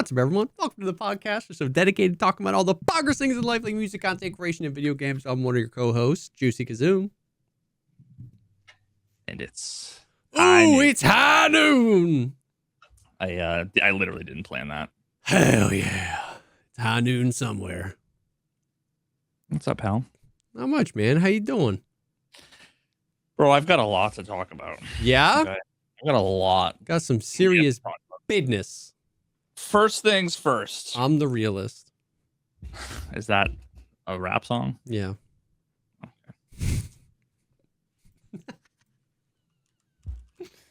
What's up, everyone? Welcome to the podcast. We're so dedicated to talking about all the progress things in life, like music, content creation, and video games. I'm one of your co-hosts, JesseKazam. And it's it's high noon. I literally didn't plan that. Hell yeah. It's high noon somewhere. What's up, pal? Not much, man. How you doing? Bro, I've got a lot to talk about. Yeah? Okay? I've got a lot. Got some serious business. First things first. I'm the realist. Is that a rap song? Yeah.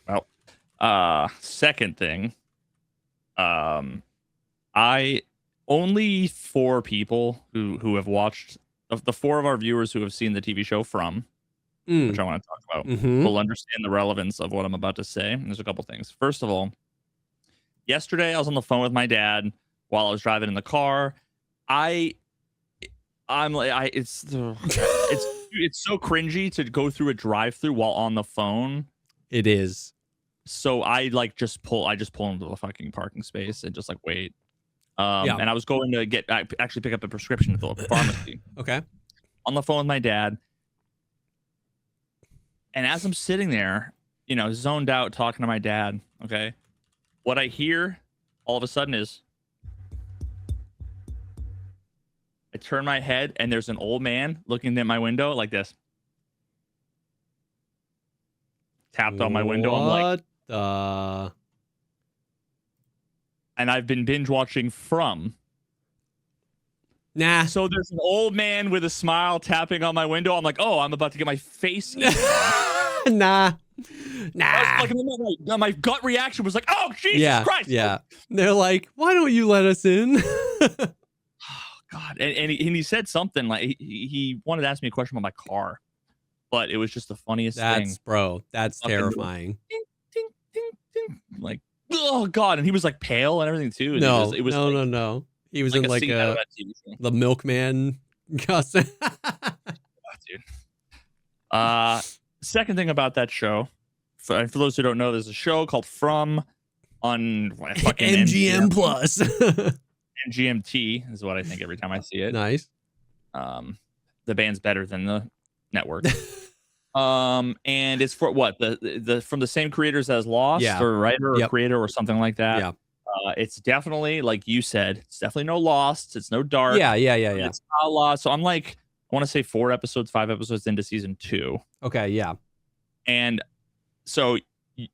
Well, second thing. I only 4 people who have watched, of the 4 of our viewers who have seen the TV show From, which I want to talk about, will understand the relevance of what I'm about to say. And there's a couple things. First of all, yesterday I was on the phone with my dad while I was driving in the car. It's so cringy to go through a drive-through while on the phone. It is. So I just pull into the fucking parking space and just like wait. And I was going to actually pick up a prescription at the local pharmacy. Okay. On the phone with my dad. And as I'm sitting there, zoned out talking to my dad, okay, what I hear all of a sudden is I turn my head and there's an old man looking at my window like this. Tapped on my window. I'm like, and I've been binge watching From. Nah. So there's an old man with a smile tapping on my window. I'm like, oh, I'm about to get my face eaten. Nah. Like, my gut reaction was like, oh, Jesus Christ. Yeah. They're like, why don't you let us in? Oh, God. And he said something like he wanted to ask me a question about my car, but it was just the funniest thing. Bro, that's terrifying. Ding, ding, ding, ding. Like, oh, God. And he was like pale and everything, too. And No. He was like in like the milkman costume. Dude. Second thing about that show, for those who don't know, there's a show called From on fucking MGM Plus. MGMT is what I think every time I see it. Nice. The band's better than the network. And it's for what the from the same creators as Lost, or writer or creator or something like that. Yeah. It's definitely, like you said, it's definitely no Lost. It's no Dark. Yeah. It's not Lost. So I'm like, I want to say 5 episodes into season 2. Okay. Yeah. And so,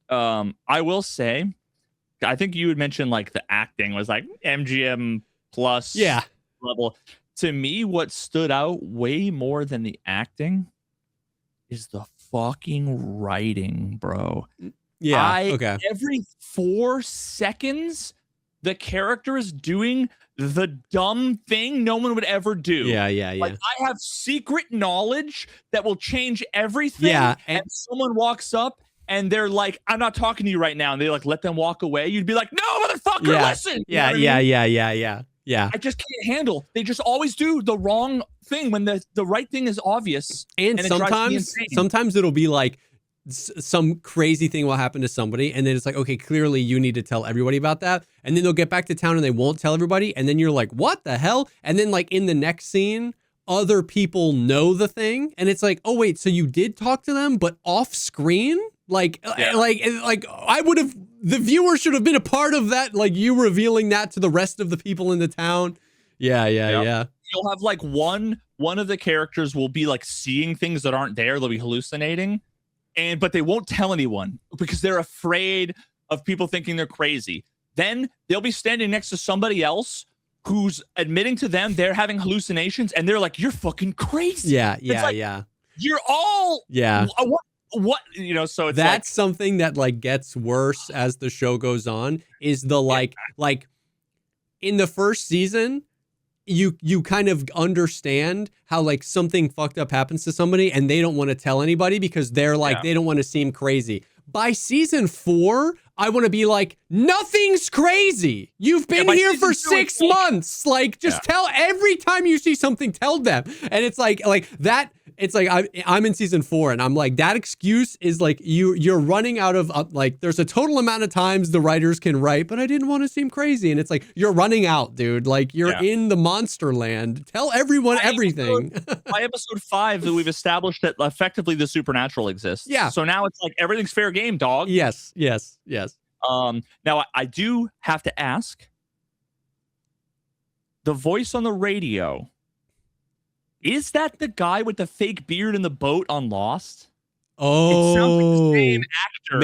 I will say, I think you had mentioned like the acting was like MGM plus level. To me, what stood out way more than the acting is the fucking writing, bro. Yeah. Every 4 seconds, the character is doing the dumb thing no one would ever do. Yeah. Like, I have secret knowledge that will change everything. Yeah. And someone walks up and they're like, I'm not talking to you right now. And they like let them walk away. You'd be like, no, motherfucker, listen. Yeah. I just can't handle. They just always do the wrong thing when the right thing is obvious. And sometimes it'll be like some crazy thing will happen to somebody, and then it's like, okay, clearly you need to tell everybody about that, and then they'll get back to town and they won't tell everybody, and then you're like, what the hell? And then like in the next scene, other people know the thing, and it's like, oh wait, so you did talk to them, but off screen? Like I would have, the viewer should have been a part of that, like you revealing that to the rest of the people in the town. Yeah. You'll have like one of the characters will be like seeing things that aren't there. They'll be hallucinating, but they won't tell anyone because they're afraid of people thinking they're crazy. Then they'll be standing next to somebody else who's admitting to them they're having hallucinations, and they're like, "You're fucking crazy." Yeah. You're all what So it's that's something that like gets worse as the show goes on. Is the like in the first season, you kind of understand how like something fucked up happens to somebody and they don't want to tell anybody because they're like they don't want to seem crazy. By season 4, I want to be like, nothing's crazy. You've been here for 6 months. Like, just tell every time you see something, tell them. And it's like that it's like I'm in season 4 and I'm like, that excuse is like you're running out of like there's a total amount of times the writers can write, but I didn't want to seem crazy. And it's like, you're running out, dude. Like you're in the monster land. Tell everyone everything. By episode 5 that we've established that effectively the supernatural exists. Yeah. So now it's like everything's fair game, dog. Yes. Now I do have to ask, the voice on the radio, is that the guy with the fake beard in the boat on Lost? Oh, it sounds like the same actor.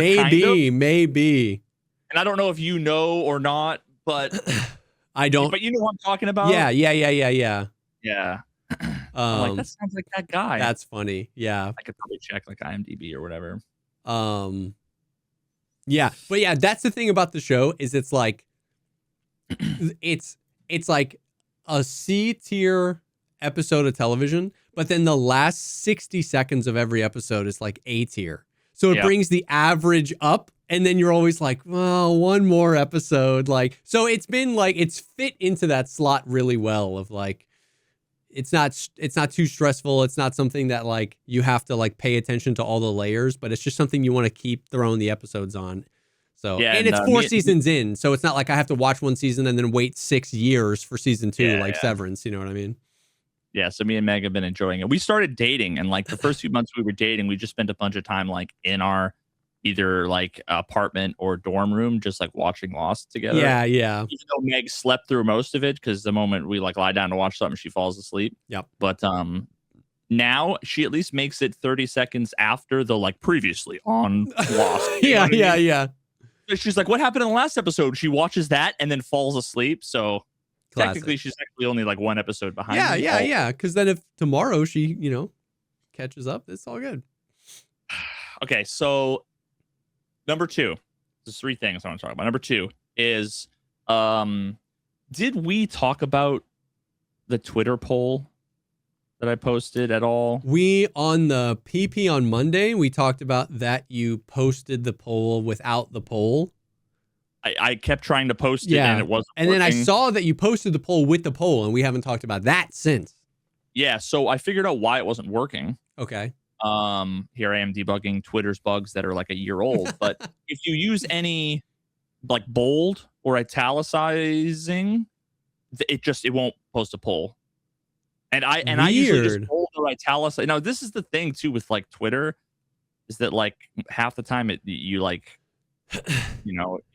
Maybe. And I don't know if you know or not, but I don't. But you know what I'm talking about? Yeah. Yeah. I'm like, that sounds like that guy. That's funny. Yeah. I could probably check like IMDb or whatever. Yeah, but yeah, that's the thing about the show is it's like it's like a C tier episode of television, but then the last 60 seconds of every episode is like A tier. So it brings the average up, and then you're always like, well, one more episode. Like, so it's been like, it's fit into that slot really well of like, it's not too stressful. It's not something that like you have to like pay attention to all the layers, but it's just something you want to keep throwing the episodes on. So, and it's 4 seasons in, so it's not like I have to watch one season and then wait 6 years for season 2, like Severance. You know what I mean? Yeah. So me and Meg have been enjoying it. We started dating, and like the first few months we were dating, we just spent a bunch of time like in our either like apartment or dorm room, just like watching Lost together. Yeah. Even though Meg slept through most of it, because the moment we like lie down to watch something, she falls asleep. Yep. But now she at least makes it 30 seconds after the like previously on Lost. Yeah. She's like, what happened in the last episode? She watches that and then falls asleep. So technically she's actually only like 1 episode behind. Yeah. Because then if tomorrow she, catches up, it's all good. Okay, so number 2. There's 3 things I want to talk about. Number 2 is, did we talk about the Twitter poll that I posted at all? We, on the PP on Monday, we talked about that you posted the poll without the poll. I kept trying to post it and it wasn't And working. then I saw that you posted the poll with the poll, and we haven't talked about that since. Yeah, so I figured out why it wasn't working. Okay. Here I am debugging Twitter's bugs that are like a year old. But if you use any like bold or italicizing, it won't post a poll. And I usually just bold or italicize. Now this is the thing too with like Twitter, is that like half the time you like,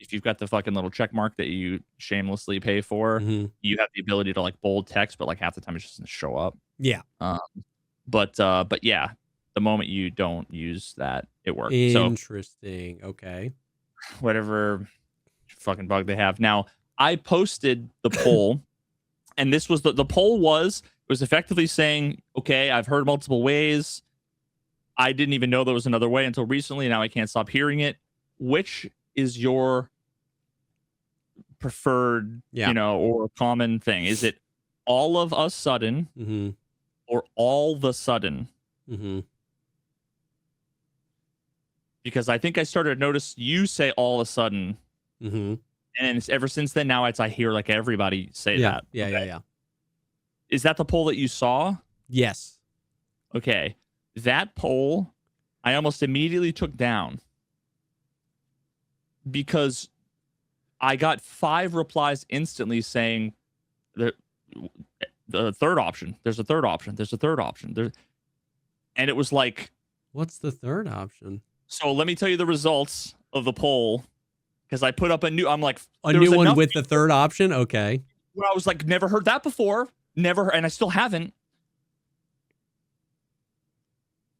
if you've got the fucking little check mark that you shamelessly pay for, you have the ability to like bold text, but like half the time it just doesn't show up. Yeah. But yeah, the moment you don't use that, it works. Interesting. Okay. Whatever fucking bug they have. Now, I posted the poll, and this was the poll was effectively saying, okay, I've heard multiple ways. I didn't even know there was another way until recently. Now I can't stop hearing it. Which is your preferred, or common thing? Is it all of a sudden or all the sudden? Because I think I started to notice you say all of a sudden. And ever since then, now I hear like everybody say that. Yeah. Is that the poll that you saw? Yes. Okay. That poll, I almost immediately took down because I got 5 replies instantly saying the third option. There's a third option. There's a third option. And it was like, what's the third option? So let me tell you the results of the poll, because I put up a new one with the third option. Okay. Where I was like, never heard that before. Never, and I still haven't.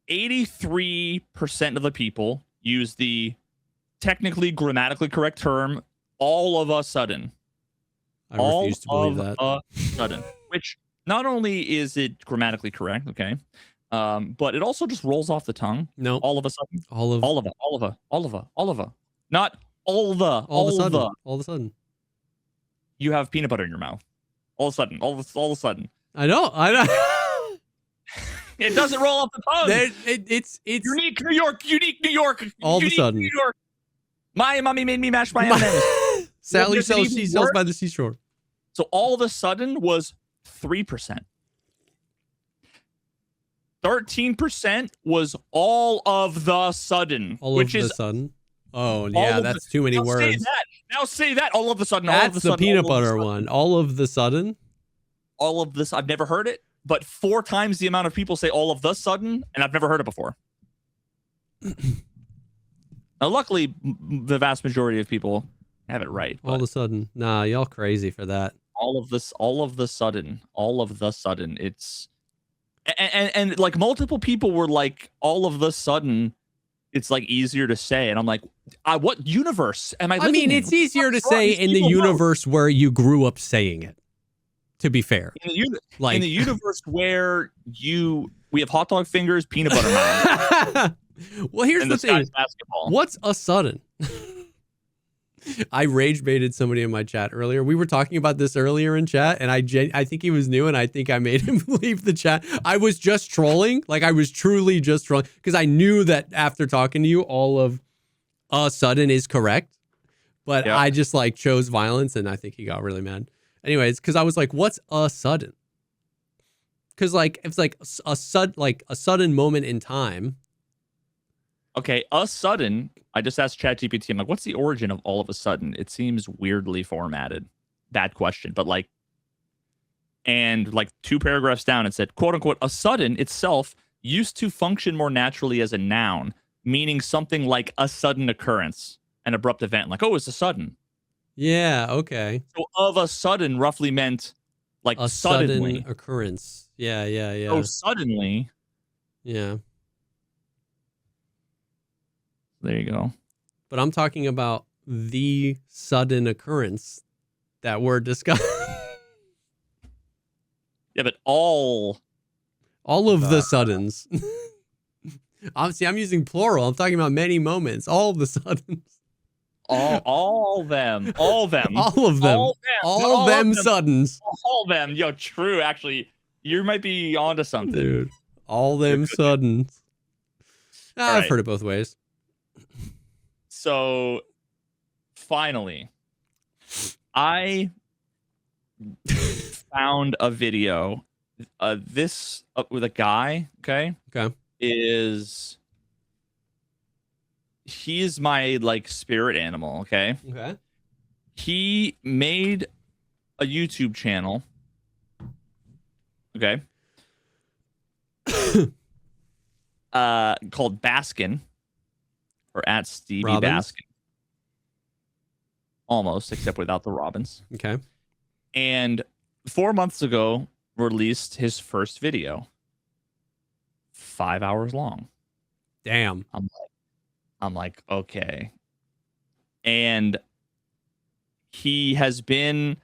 83% of the people use the technically grammatically correct term all of a sudden. I refuse to believe that. All of a sudden. Which not only is it grammatically correct, okay, but it also just rolls off the tongue. No. All of a sudden. All of a. Not all of a sudden. You have peanut butter in your mouth. All of a sudden. I know. It doesn't roll off the tongue. It's unique New York. All of a sudden. New York. My mommy made me mash my M&Ms. Sally sells seashells by the seashore. So all of a sudden was 3%. 13% was all of the sudden, Which is sudden. Oh yeah, that's too many words. Now say that all of a sudden. That's all of a sudden, the peanut butter one. All of the sudden. All of this, I've never heard it, but 4 times the amount of people say all of the sudden, and I've never heard it before. Now, luckily, the vast majority of people have it right. All of a sudden, nah, y'all crazy for that. All of the sudden. It's and like multiple people were like, all of the sudden, it's like easier to say, and I'm like, what universe am I living in? I mean, it's easier to say in the universe where you grew up saying it. To be fair, in the universe where we have hot dog fingers, peanut butter mouth. Well, here's the thing. Basketball. What's a sudden? I rage baited somebody in my chat earlier. We were talking about this earlier in chat, and I think he was new, and I think I made him leave the chat. I was just trolling. Like, I was truly just trolling because I knew that after talking to you, all of a sudden is correct. But yeah. I just like chose violence, and I think he got really mad. Anyways, because I was like, what's a sudden? Because like it's like a sudden moment in time. Okay, a sudden. I just asked ChatGPT. I'm like, what's the origin of all of a sudden? It seems weirdly formatted. Bad question, but like, and like 2 paragraphs down, it said, quote unquote, a sudden itself used to function more naturally as a noun, meaning something like a sudden occurrence, an abrupt event. Like, oh, it's a sudden. Yeah, okay. So of a sudden roughly meant like a suddenly. Sudden occurrence. Yeah. Oh, suddenly. Yeah. There you go. But I'm talking about the sudden occurrence that we're discussing. Yeah, but all of the suddens. Obviously, I'm using plural. I'm talking about many moments. All of the suddens. All them. All of them suddens. All them. Yo, true. Actually, you might be onto something, dude. All them suddens. I've heard it both ways. So, finally, I found a video. This with a guy. Okay. He is my like spirit animal. Okay. He made a YouTube channel. Okay. Called Baskin, or at Stevie Robbins? Baskin. Almost, except without the Robins. Okay. And 4 months ago, released his first video. 5 hours long. Damn. I'm like, okay. And he has been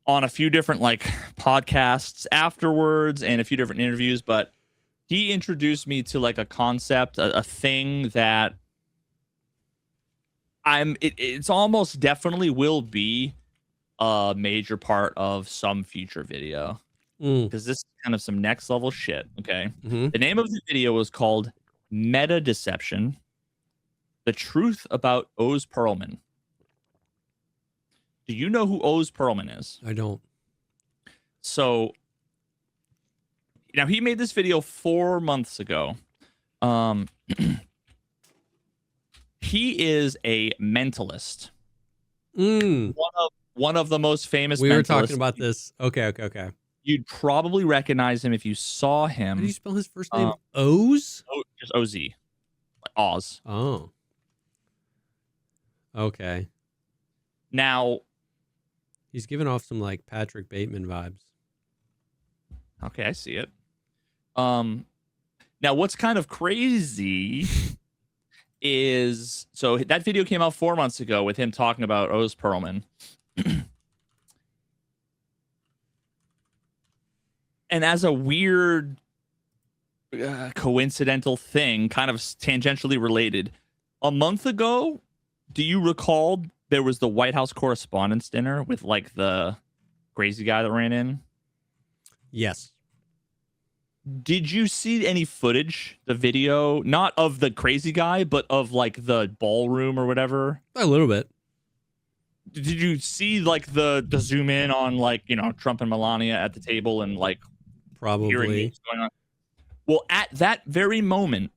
on a few different like podcasts afterwards and a few different interviews, but he introduced me to like a concept, a thing that it's almost definitely will be a major part of some future video. Because this is kind of some next level shit. Okay. The name of the video was called Meta Deception: The Truth About Oz Perlman. Do you know who Oz Perlman is? I don't. So now he made this video 4 months ago. He is a mentalist. One of the most famous. We were talking about this. Okay. You'd probably recognize him if you saw him. How do you spell his first name? Oz? Just OZ. Like Oz. Oh. Okay. Now, he's giving off some like Patrick Bateman vibes. Okay, I see it. Now what's kind of crazy is, so that video came out 4 months ago with him talking about Oz Perlman. And as a weird coincidental thing, kind of tangentially related, a month ago, do you recall there was the White House Correspondents' Dinner with like the crazy guy that ran in? Yes. Did you see any footage, the video, not of the crazy guy, but of like the ballroom or whatever? A little bit. Did you see like the zoom in on like, you know, Trump and Melania at the table and like probably hearing what's going on? Well, at that very moment,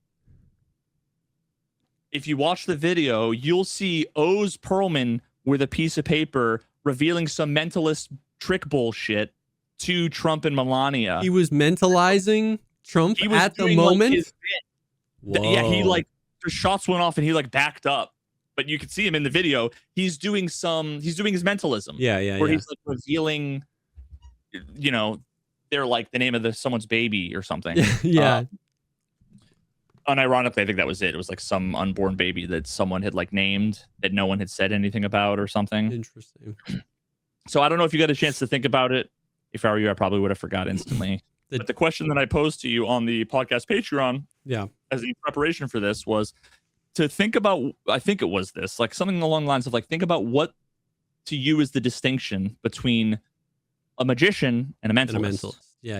if you watch the video, you'll see Oz Perlman with a piece of paper revealing some mentalist trick bullshit to Trump and Melania. He was mentalizing Trump at the moment. Like, his bit. Yeah, he like the shots went off and he like backed up. But you can see him in the video. He's doing his mentalism. Yeah. Where he's like revealing, they're like the name of someone's baby or something. Yeah. Unironically, I think that was it. It was like some unborn baby that someone had like named that no one had said anything about or something. Interesting. So I don't know if you got a chance to think about it. If I were you, I probably would have forgot instantly. But the question that I posed to you on the podcast Patreon, as a preparation for this, was to think about, I think it was this, like something along the lines of like, think about what to you is the distinction between a magician and a mentalist. Yeah.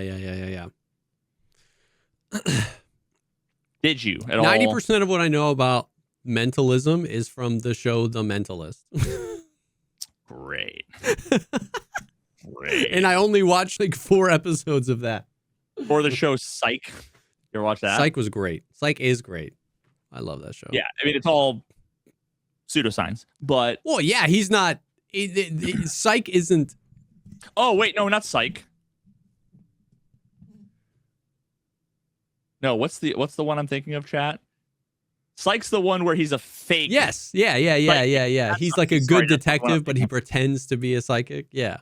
Did you at all? 90% of what I know about mentalism is from the show The Mentalist. Great. And I only watched like 4 episodes of that. Or the show Psych. You ever watch that? Psych was great. Psych is great. I love that show. Yeah, I mean, it's all pseudoscience, but... Well, yeah, he's not... Psych isn't... Oh, wait, no, not Psych. No, what's the one I'm thinking of, chat? Psych's the one where he's a fake... Yes, yeah. He's like a good detective, but he pretends to be a psychic. Yeah.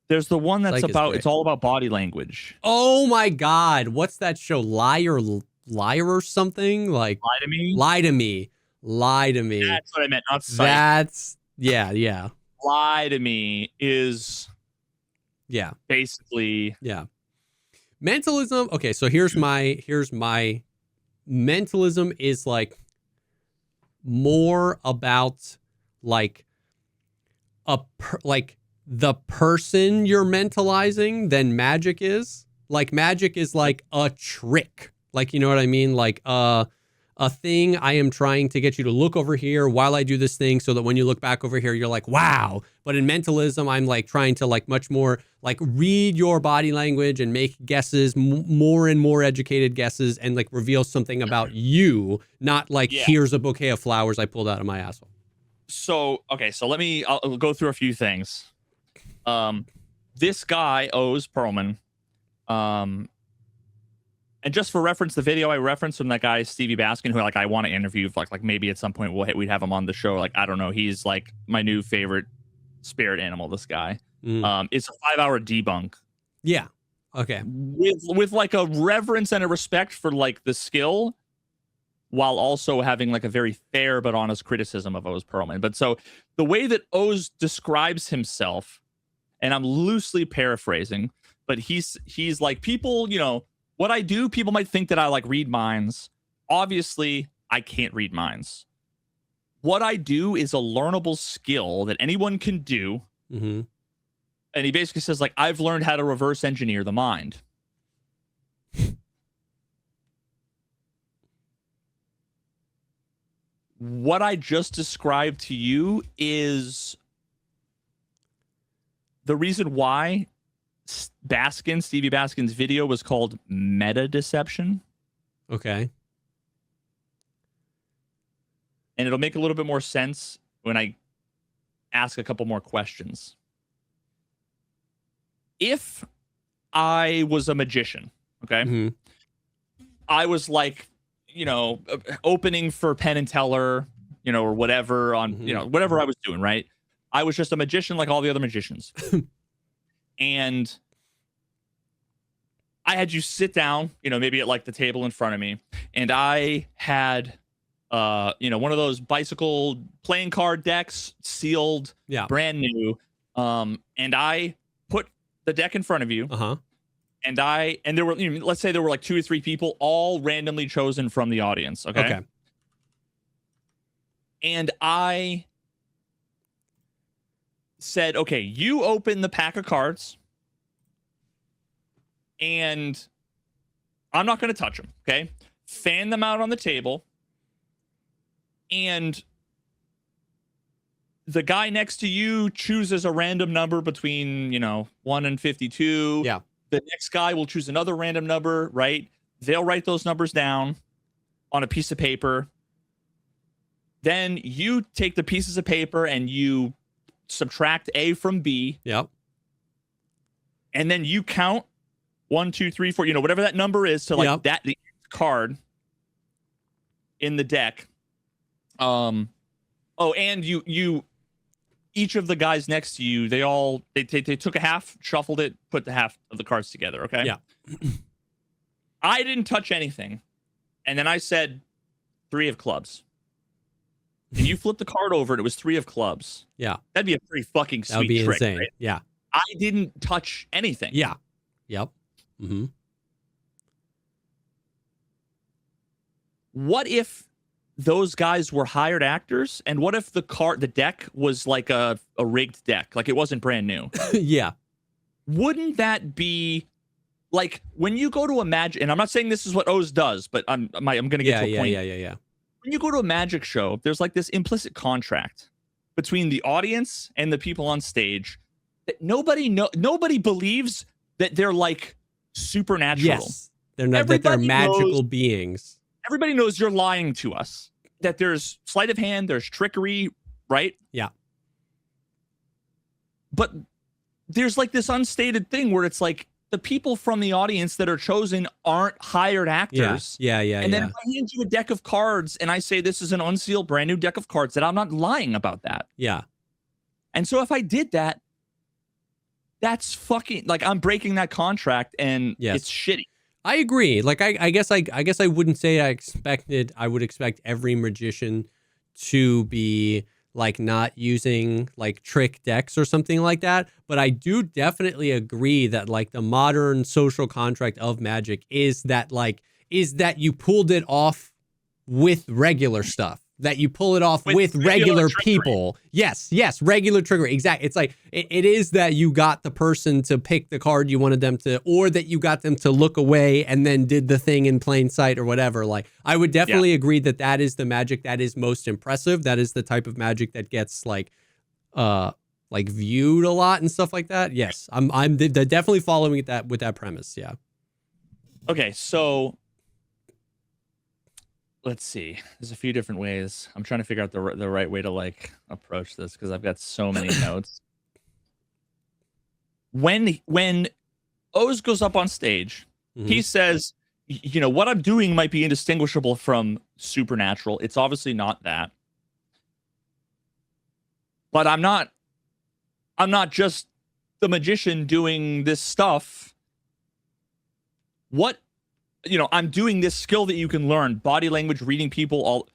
There's the one that's Psych about... It's all about body language. Oh, my God. What's that show? Liar or something? Like Lie to Me? Lie to Me. That's what I meant, not Psych. That's... Yeah. Lie to Me is... Yeah. Basically... Yeah. Mentalism. Okay, so here's my mentalism is like more about like like the person you're mentalizing than magic is. Like magic is like a trick. Like, you know what I mean? Like a thing I am trying to get you to look over here while I do this thing so that when you look back over here, you're like, wow. But in mentalism, I'm like trying to like much more like read your body language and make guesses, more and more educated guesses, and like reveal something about you, not like here's a bouquet of flowers I pulled out of my asshole. So, okay, so I'll go through a few things. This guy, Oz Perlman, and just for reference, the video I referenced from that guy, Stevie Baskin, who I want to interview, like maybe at some point we'd have him on the show. Like, I don't know. He's like my new favorite spirit animal, this guy. It's a 5-hour debunk. Yeah. Okay. With like a reverence and a respect for like the skill, while also having like a very fair but honest criticism of Oz Perlman. But so the way that Oz describes himself, and I'm loosely paraphrasing, but he's like, people, what I do, people might think that I like read minds. Obviously, I can't read minds. What I do is a learnable skill that anyone can do. Mm-hmm. And he basically says, like, I've learned how to reverse engineer the mind. What I just described to you is the reason why Stevie Baskin's video was called Meta Deception. Okay. And it'll make a little bit more sense when I ask a couple more questions. If I was a magician, okay, Mm-hmm. I was like, opening for Penn and Teller, or whatever on, whatever I was doing, right? I was just a magician like all the other magicians. And I had you sit down, maybe at like the table in front of me, and I had, one of those bicycle playing card decks, sealed, brand new, and I put the deck in front of you, and there were, let's say there were like 2 or 3 people, all randomly chosen from the audience, okay? And I said, okay, you open the pack of cards, and I'm not going to touch them, okay? Fan them out on the table, and the guy next to you chooses a random number between, 1 and 52. Yeah. The next guy will choose another random number, right? They'll write those numbers down on a piece of paper. Then you take the pieces of paper and you subtract A from B. Yep. And then you count 1, 2, 3, 4, whatever that number is to like that the card in the deck. And you each of the guys next to you, they took a half, shuffled it, put the half of the cards together. Okay. Yeah. I didn't touch anything. And then I said 3 of clubs. And you flipped the card over and it was 3 of clubs. Yeah. That'd be a pretty fucking sweet That would be trick, insane. right? Yeah. I didn't touch anything. Yeah. Yep. Mm-hmm. What if those guys were hired actors? And what if the deck was like a rigged deck? Like it wasn't brand new. Yeah. Wouldn't that be like when you go to a magic, and I'm not saying this is what Oz does, but I'm going to get to a point. Yeah. When you go to a magic show, there's like this implicit contract between the audience and the people on stage that nobody believes that they're like supernatural. Yes. They're not that they're magical beings. Everybody knows you're lying to us. That there's sleight of hand, there's trickery, right? Yeah. But there's like this unstated thing where it's like the people from the audience that are chosen aren't hired actors. Yeah. And then if I hand you a deck of cards and I say this is an unsealed brand new deck of cards, that I'm not lying about that. Yeah. And so if I did that, that's fucking like I'm breaking that contract and it's shitty. I agree. Like I guess I wouldn't say I would expect every magician to be like not using like trick decks or something like that. But I do definitely agree that like the modern social contract of magic is that you pulled it off with regular stuff. That you pull it off with regular people. Yes, regular trickery. Exactly. It's like it is that you got the person to pick the card you wanted them to, or that you got them to look away and then did the thing in plain sight or whatever. Like I would definitely agree that is the magic that is most impressive. That is the type of magic that gets like viewed a lot and stuff like that. Yes, I'm definitely following that with that premise. Yeah. Okay, so let's see. There's a few different ways. I'm trying to figure out the right way to like approach this because I've got so many notes. When Oz goes up on stage, he says, what I'm doing might be indistinguishable from supernatural. It's obviously not that. But I'm not just the magician doing this stuff. I'm doing this skill that you can learn, body language, reading people, all.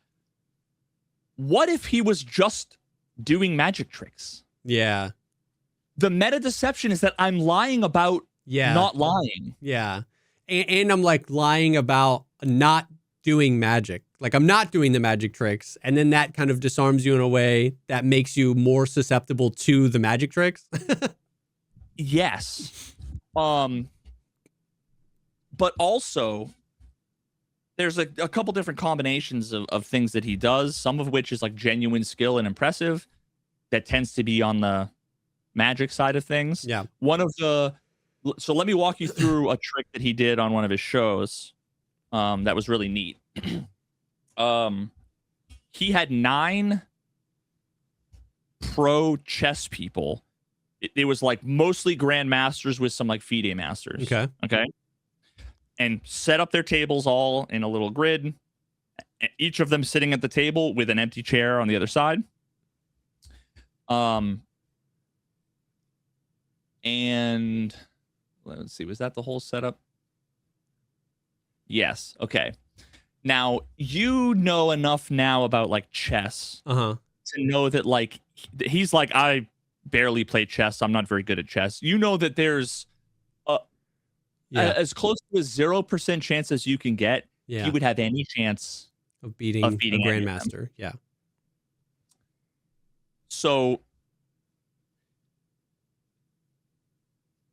What if he was just doing magic tricks? Yeah. The meta deception is that I'm lying about not lying. Yeah. And I'm like lying about not doing magic. Like I'm not doing the magic tricks. And then that kind of disarms you in a way that makes you more susceptible to the magic tricks. Yes. But also, there's a couple different combinations of things that he does, some of which is like genuine skill and impressive. That tends to be on the magic side of things. Yeah. So let me walk you through a trick that he did on one of his shows that was really neat. He had 9 pro chess people. It was like mostly grandmasters with some like FIDE masters. Okay. And set up their tables all in a little grid, each of them sitting at the table with an empty chair on the other side. And let's see, was that the whole setup? Yes. Okay. Now, you know enough now about like chess to know that like he's like, I barely play chess. I'm not very good at chess. You know that there's as close to a 0% chance as you can get. Yeah. You would have any chance of beating a grandmaster. Yeah. So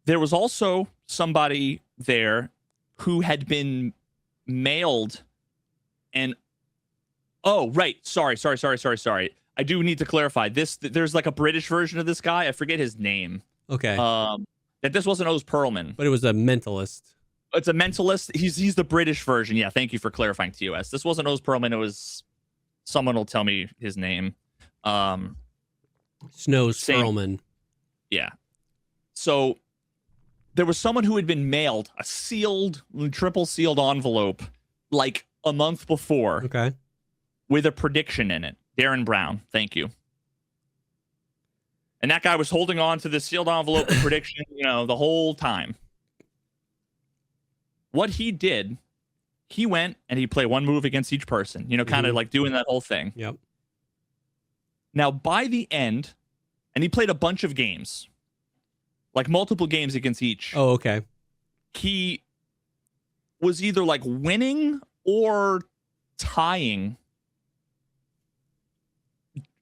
there was also somebody there who had been mailed and sorry. I do need to clarify this. There's like a British version of this guy. I forget his name. Okay. That this wasn't Oz Perlman. But it was a mentalist. It's a mentalist. He's the British version. Yeah, thank you for clarifying, TOS. This wasn't Oz Perlman. It was someone will tell me his name. Snows Perlman. Yeah. So there was someone who had been mailed a sealed, triple sealed envelope like a month before. Okay. With a prediction in it. Darren Brown. Thank you. And that guy was holding on to the sealed envelope prediction, the whole time. What he did, he went and he played one move against each person, kind of like doing that whole thing. Yep. Now, by the end, and he played a bunch of games, like multiple games against each. Oh, okay. He was either like winning or tying.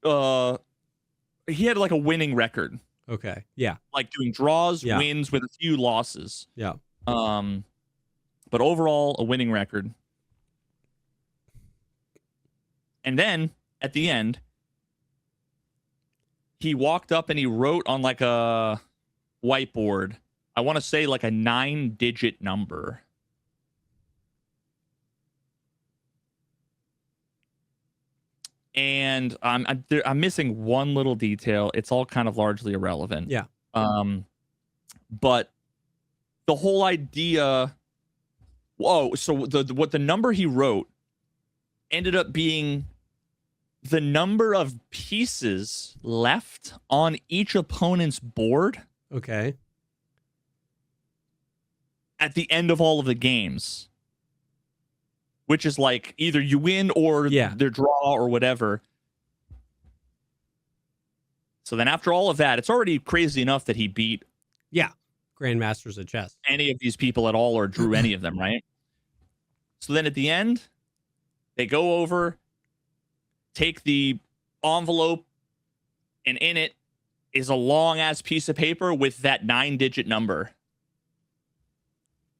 He had like a winning record. Okay. Yeah. Like doing draws, wins with a few losses. Yeah. But overall, a winning record. And then at the end, he walked up and he wrote on like a whiteboard, I want to say like a 9-digit number. And I'm missing one little detail. It's all kind of largely irrelevant. Yeah. But the whole idea. Whoa. So what the number he wrote ended up being the number of pieces left on each opponent's board. Okay. At the end of all of the games. Which is like either you win or their draw or whatever. So then after all of that, it's already crazy enough that he beat Grandmasters of chess. Any of these people at all or drew any of them, right? So then at the end, they go over, take the envelope, and in it is a long-ass piece of paper with that 9-digit number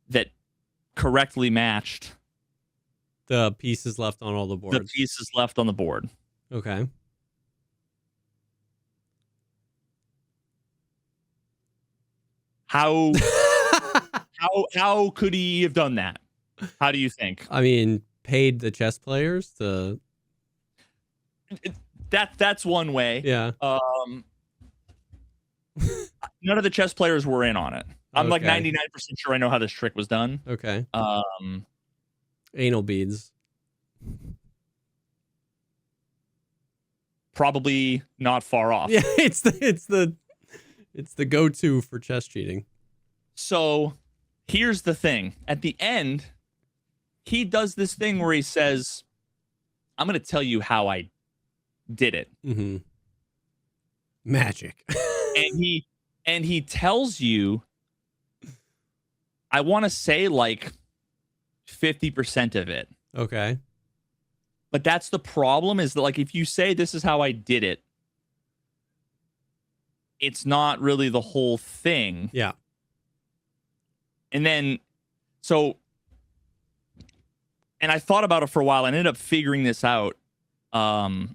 that correctly matched the pieces left on all the boards. The pieces left on the board. Okay. How could he have done that? How do you think? I mean, paid the chess players to. That's one way. Yeah. None of the chess players were in on it. I'm like 99% sure I know how this trick was done. Okay. Anal beads. Probably not far off. Yeah, it's the go-to for chess cheating. So here's the thing. At the end, he does this thing where he says, I'm going to tell you how I did it. Mm-hmm. Magic. and he tells you, I want to say like 50% of it. Okay. But that's the problem is that like if you say this is how I did it, it's not really the whole thing. Yeah. And then and I thought about it for a while. I ended up figuring this out while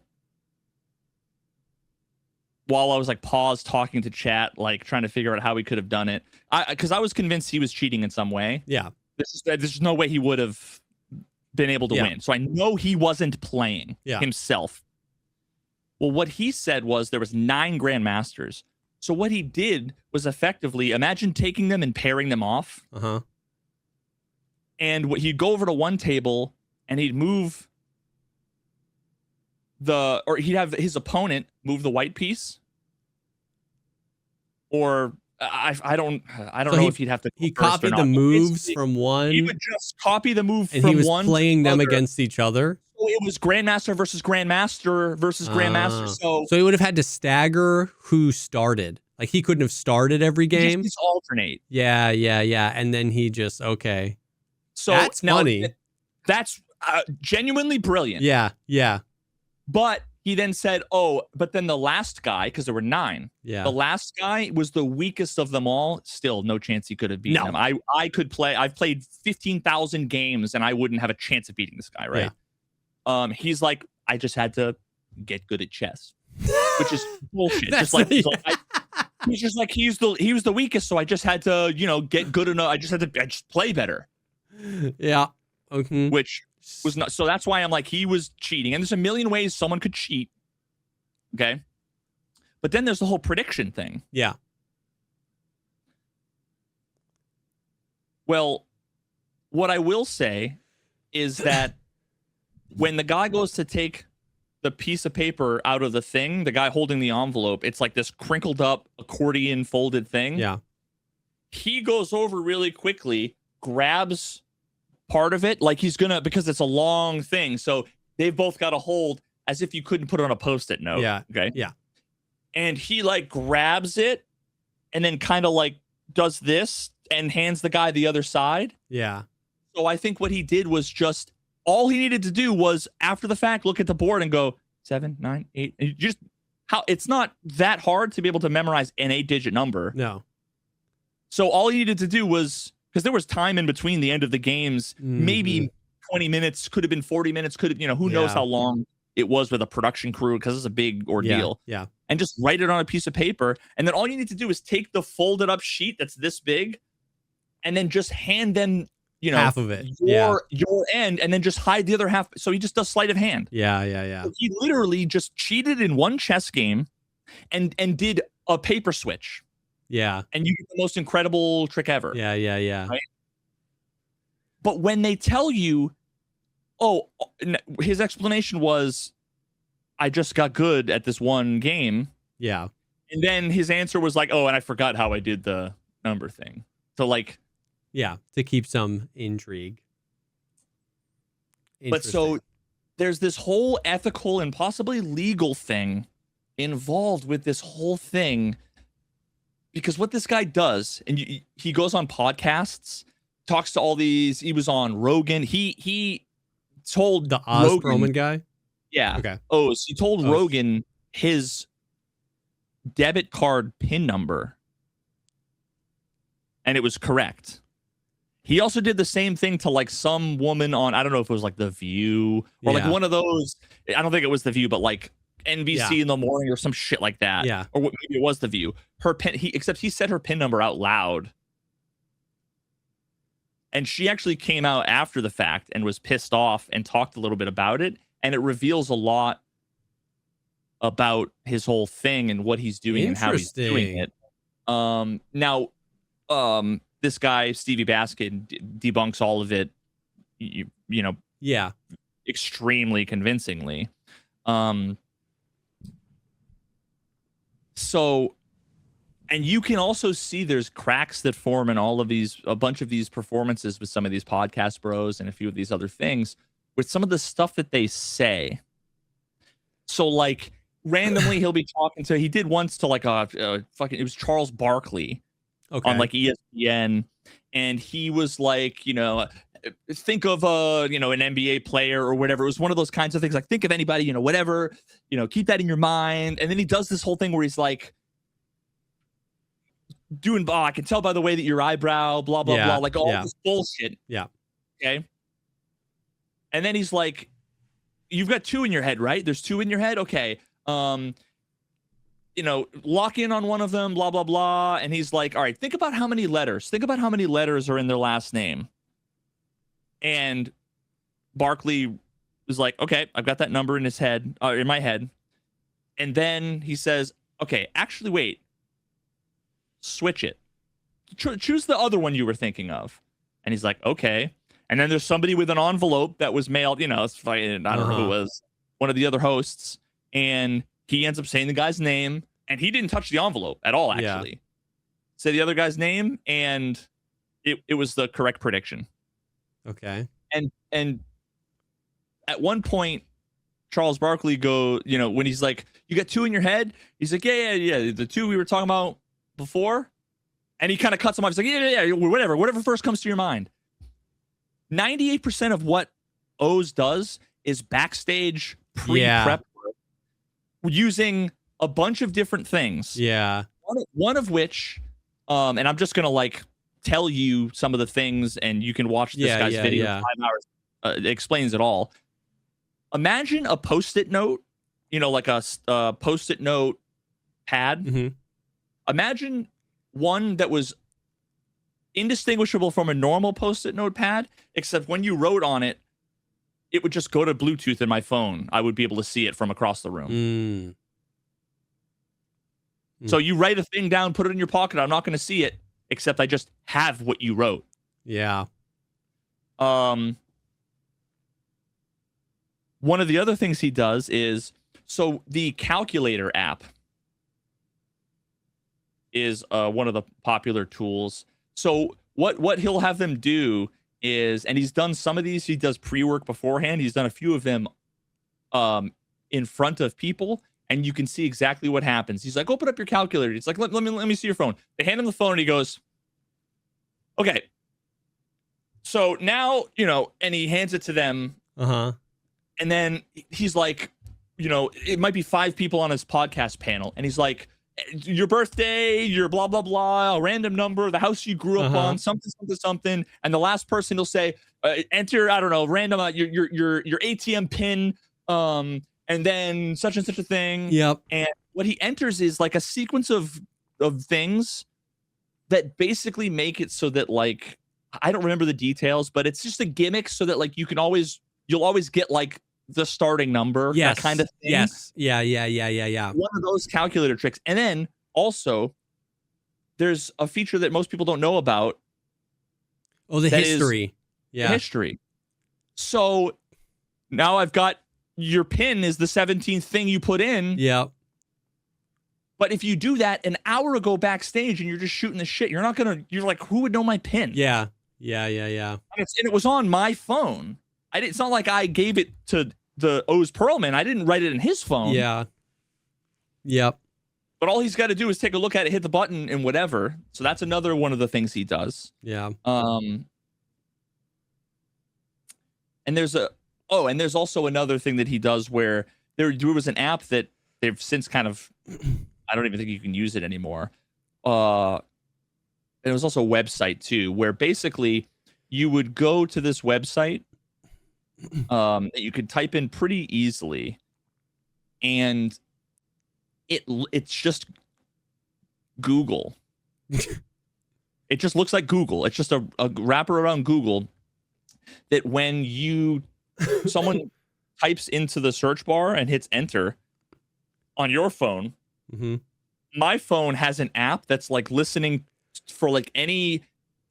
I was like paused talking to chat, like trying to figure out how he could have done it. Because I was convinced he was cheating in some way. Yeah. There's no way he would have been able to win. So I know he wasn't playing himself. Well, what he said was there was 9 grandmasters. So what he did was effectively imagine taking them and pairing them off. Uh-huh. And he'd go over to one table and he'd move or he'd have his opponent move the white piece. Or I don't know if he'd have to. He copied the moves from one. He would just copy the move and from he was one playing them against each other. So it was Grandmaster versus Grandmaster versus Grandmaster. So he would have had to stagger who started. Like he couldn't have started every game. Just alternate. Yeah. And then he just So that's funny. That's genuinely brilliant. Yeah. But he then said, "Oh, but then the last guy, because there were 9. Yeah. The last guy was the weakest of them all. Still, no chance he could have beaten him. I could play. I've played 15,000 games, and I wouldn't have a chance of beating this guy, right? Yeah. He's like, I just had to get good at chess, which is bullshit. Just like, He's just like, he was the weakest, so I just had to, get good enough. I just play better. Yeah. Okay. Which was not, so that's why I'm like, he was cheating. And there's a million ways someone could cheat. Okay. But then there's the whole prediction thing. Yeah. Well, what I will say is that when the guy goes to take the piece of paper out of the thing, the guy holding the envelope, it's like this crinkled up accordion folded thing. Yeah. He goes over really quickly, grabs part of it, like he's gonna, because it's a long thing. So they've both got to hold as if you couldn't put it on a Post-it note. Yeah. Okay. Yeah. And he like grabs it and then kind of like does this and hands the guy the other side. Yeah. So I think what he did was just, all he needed to do was after the fact, look at the board and go 7, 9, 8. And just how it's not that hard to be able to memorize an 8-digit number. No. So all he needed to do was, because there was time in between the end of the games, maybe 20 minutes, could have been 40 minutes, could have, who knows how long it was with a production crew, because it's a big ordeal. Yeah. And just write it on a piece of paper. And then all you need to do is take the folded up sheet that's this big and then just hand them, half of it, your end, and then just hide the other half. So he just does sleight of hand. Yeah. So he literally just cheated in one chess game and did a paper switch. Yeah. And you get the most incredible trick ever. Yeah. Right? But when they tell you, his explanation was, I just got good at this one game. Yeah. And then his answer was like, and I forgot how I did the number thing. So like, yeah, to keep some intrigue. But so there's this whole ethical and possibly legal thing involved with this whole thing, because what this guy does, and he goes on podcasts, talks to all these. He was on Rogan. He told the Oz Perlman guy. Yeah. Okay. So he told Rogan his debit card PIN number, and it was correct. He also did the same thing to like some woman on, I don't know if it was like The View or like one of those. I don't think it was The View, but like NBC in the morning or some shit like that. Yeah. Or maybe it was The View. Her PIN, except he said her PIN number out loud. And she actually came out after the fact and was pissed off and talked a little bit about it. And it reveals a lot about his whole thing and what he's doing and how he's doing it. Now, this guy, Stevie Baskin, debunks all of it, extremely convincingly. So, and you can also see there's cracks that form in a bunch of these performances with some of these podcast bros and a few of these other things with some of the stuff that they say. So like randomly he'll be talking to, he did once to like it was Charles Barkley. Okay. On like ESPN, and he was like, think of an NBA player or whatever. It was one of those kinds of things, like think of anybody, whatever, keep that in your mind. And then he does this whole thing where he's like doing, I can tell by the way that your eyebrow, blah blah blah, like all this bullshit. Yeah. Okay. And then he's like, you've got 2 in your head, right? There's 2 in your head. Okay. Lock in on one of them, blah, blah, blah. And he's like, all right, think about how many letters are in their last name. And Barkley was like, okay, I've got that number in my head. And then he says, okay, actually, wait, switch it. Choose the other one you were thinking of. And he's like, okay. And then there's somebody with an envelope that was mailed, it's fucking, I don't know who it was, one of the other hosts. And he ends up saying the guy's name, and he didn't touch the envelope at all, actually. Yeah. Say the other guy's name, and it was the correct prediction. Okay. And at one point, Charles Barkley when he's like, you got 2 in your head? He's like, yeah, the 2 we were talking about before. And he kind of cuts him off. He's like, yeah, whatever first comes to your mind. 98% of what Oz does is backstage pre-prep using a bunch of different things. Yeah. One of which, and I'm just going to like tell you some of the things, and you can watch this guy's video in 5 hours. It explains it all. Imagine a Post-it note, like a Post-it note pad. Mm-hmm. Imagine one that was indistinguishable from a normal Post-it notepad, except when you wrote on it, it would just go to Bluetooth in my phone. I would be able to see it from across the room. So you write a thing down, put it in your pocket. I'm not going to see it, except I just have what you wrote. Yeah. One of the other things he does is, so the calculator app is one of the popular tools. So what he'll have them do is, and he's done some of these, he does pre-work beforehand. He's done a few of them in front of people, and you can see exactly what happens. He's like, open up your calculator. He's like, let me see your phone. They hand him the phone and he goes, okay. So now, and he hands it to them. Uh-huh. And then he's like, it might be 5 people on his podcast panel. And he's like, your birthday, your blah, blah, blah, a random number, the house you grew up on, something, something, something. And the last person he'll say, enter, I don't know, random, your ATM pin, and then such and such a thing. Yep. And what he enters is like a sequence of things that basically make it so that, like, I don't remember the details, but it's just a gimmick so that, like, you'll always get, like, the starting number, that kind of thing. Yes. Yeah. One of those calculator tricks. And then also, there's a feature that most people don't know about. Oh, the history. The history. So now I've got your pin is the 17th thing you put in. Yeah. But if you do that an hour ago backstage and you're just shooting the shit, you're like, who would know my pin? Yeah. And it was on my phone. It's not like I gave it to the O's Perlman. I didn't write it in his phone. Yeah. Yep. But all he's got to do is take a look at it, hit the button, and whatever. So that's another one of the things he does. Yeah. And there's also another thing that he does where there was an app that they've since kind of, I don't even think you can use it anymore. And it was also a website too, where basically you would go to this website that you could type in pretty easily, and it's just Google. It just looks like Google. It's just a wrapper around Google that when someone types into the search bar and hits enter on your phone, my phone has an app that's like listening for like any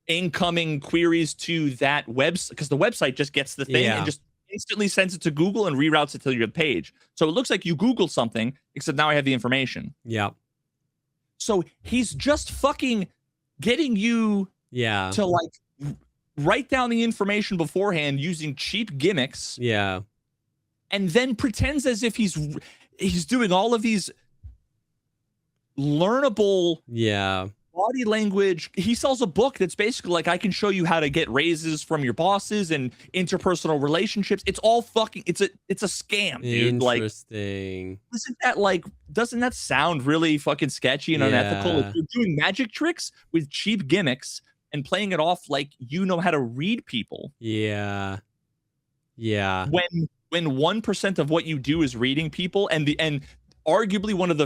incoming queries to that website, because the website just gets the thing and just instantly sends it to Google and reroutes it to your page. So it looks like you Googled something, except now I have the information. Yeah. So he's just fucking getting you to like write down the information beforehand using cheap gimmicks. Yeah. And then pretends as if he's doing all of these learnable body language. He sells a book that's basically like, I can show you how to get raises from your bosses and interpersonal relationships. It's all fucking, it's a scam, dude. Interesting. Like, doesn't that sound really fucking sketchy and unethical? If you're doing magic tricks with cheap gimmicks and playing it off like you know how to read people. Yeah. When 1% of what you do is reading people, and arguably one of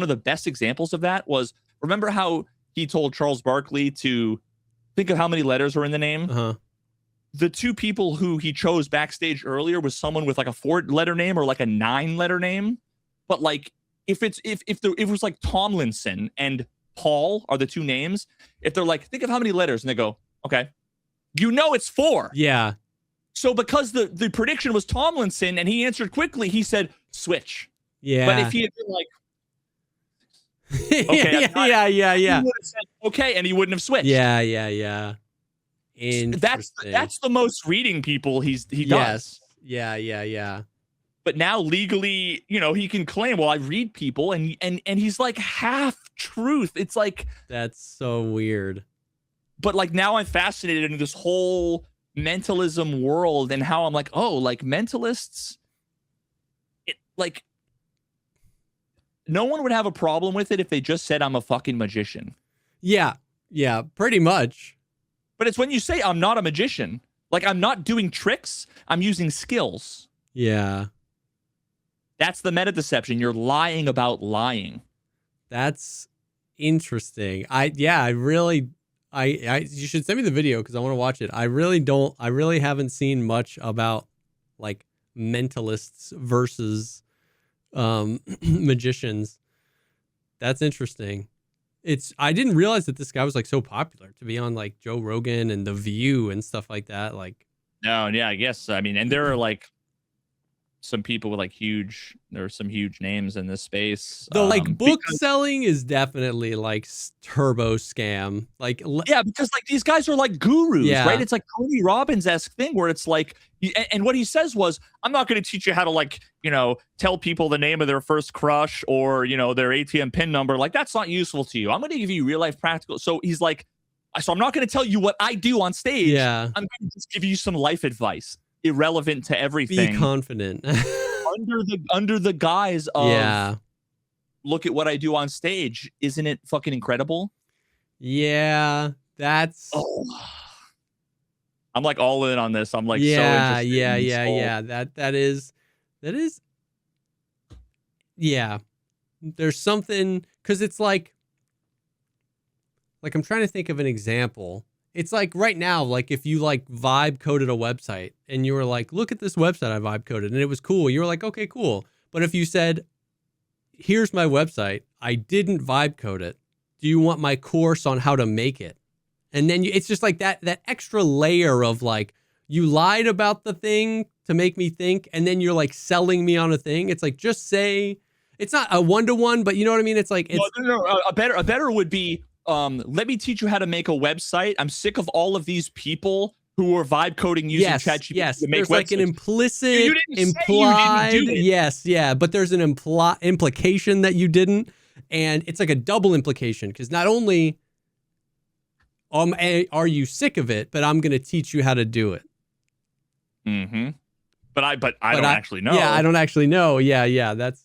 the best examples of that was, remember how he told Charles Barkley to think of how many letters are in the name? The 2 people who he chose backstage earlier was someone with like a 4-letter name or like a 9-letter name. But like if it was like Tomlinson and Paul are the 2 names, if they're like, think of how many letters, and they go, okay, it's 4. Yeah. So because the prediction was Tomlinson and he answered quickly, he said switch. Yeah. But if he had been like, okay, yeah. He would have said okay, and he wouldn't have switched. Yeah. That's the most reading people he does. Yeah. But now legally, he can claim, well, I read people, and he's like half truth. It's like, that's so weird. But like now I'm fascinated in this whole mentalism world and how I'm like, oh, like mentalists, like no one would have a problem with it if they just said I'm a fucking magician. Yeah, pretty much. But it's when you say I'm not a magician, like I'm not doing tricks, I'm using skills. Yeah. That's the meta deception. You're lying about lying. That's interesting. I really, you should send me the video because I want to watch it. I really haven't seen much about like mentalists versus magicians. That's interesting. I didn't realize that this guy was like so popular to be on like Joe Rogan and The View and stuff like that. Like, no, yeah, I guess. I mean, and there are like some people with like there are some huge names in this space. The like book selling is definitely like turbo scam. Like, yeah, because like these guys are like gurus, right? It's like Tony Robbins-esque thing where it's like, and what he says was, I'm not going to teach you how to like, tell people the name of their first crush or, their ATM pin number. Like, that's not useful to you. I'm going to give you real life practical. So he's like, so I'm not going to tell you what I do on stage. Yeah. I'm going to just give you some life advice, irrelevant to everything. Be confident. under the guise of, look at what I do on stage. Isn't it fucking incredible? Yeah, that's. Oh. I'm like all in on this. I'm like, so interested. Yeah. That is. Yeah, there's something because it's like I'm trying to think of an example. It's like right now, like if you like vibe coded a website and you were like, look at this website I vibe coded and it was cool. You were like, okay, cool. But if you said, here's my website, I didn't vibe code it. Do you want my course on how to make it? And then it's just like that extra layer of like, you lied about the thing to make me think, and then you're like selling me on a thing. It's like, just say, it's not a one-to-one, but you know what I mean? It's like, no, a better would be, let me teach you how to make a website. I'm sick of all of these people who are vibe coding using ChatGPT to make there's websites. Like an implicit, implied, but there's an implication that you didn't, and it's like a double implication because not only are you sick of it, but I'm going to teach you how to do it. Mm-hmm. But I don't actually know. Yeah, I don't actually know. Yeah, that's.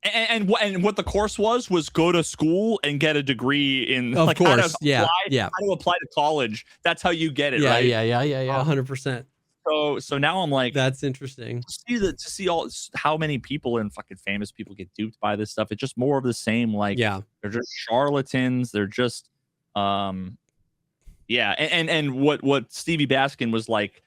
And what the course was go to school and get a degree in of like course. how to apply to college. That's how you get it, right? Yeah, 100%. So now I'm like, that's interesting. To see all how many people and fucking famous people get duped by this stuff. It's just more of the same. Like, they're just charlatans. They're just, and what Stevie Baskin was like.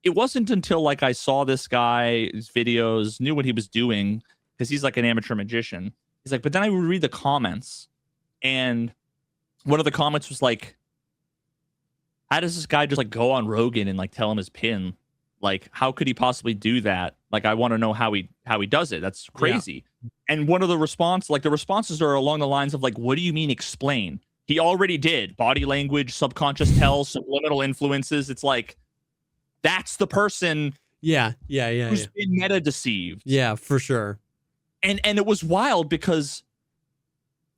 It wasn't until like I saw this guy's videos, knew what he was doing. Because he's like an amateur magician. He's like, but then I would read the comments, and one of the comments was like, how does this guy just like go on Rogan and like tell him his pin? Like, how could he possibly do that? Like, I want to know how he does it. That's crazy. Yeah. And one of the responses are along the lines of like, what do you mean explain? He already did. Body language, subconscious tells, subliminal influences. It's like, that's the person who's been meta deceived. Yeah, for sure. And it was wild because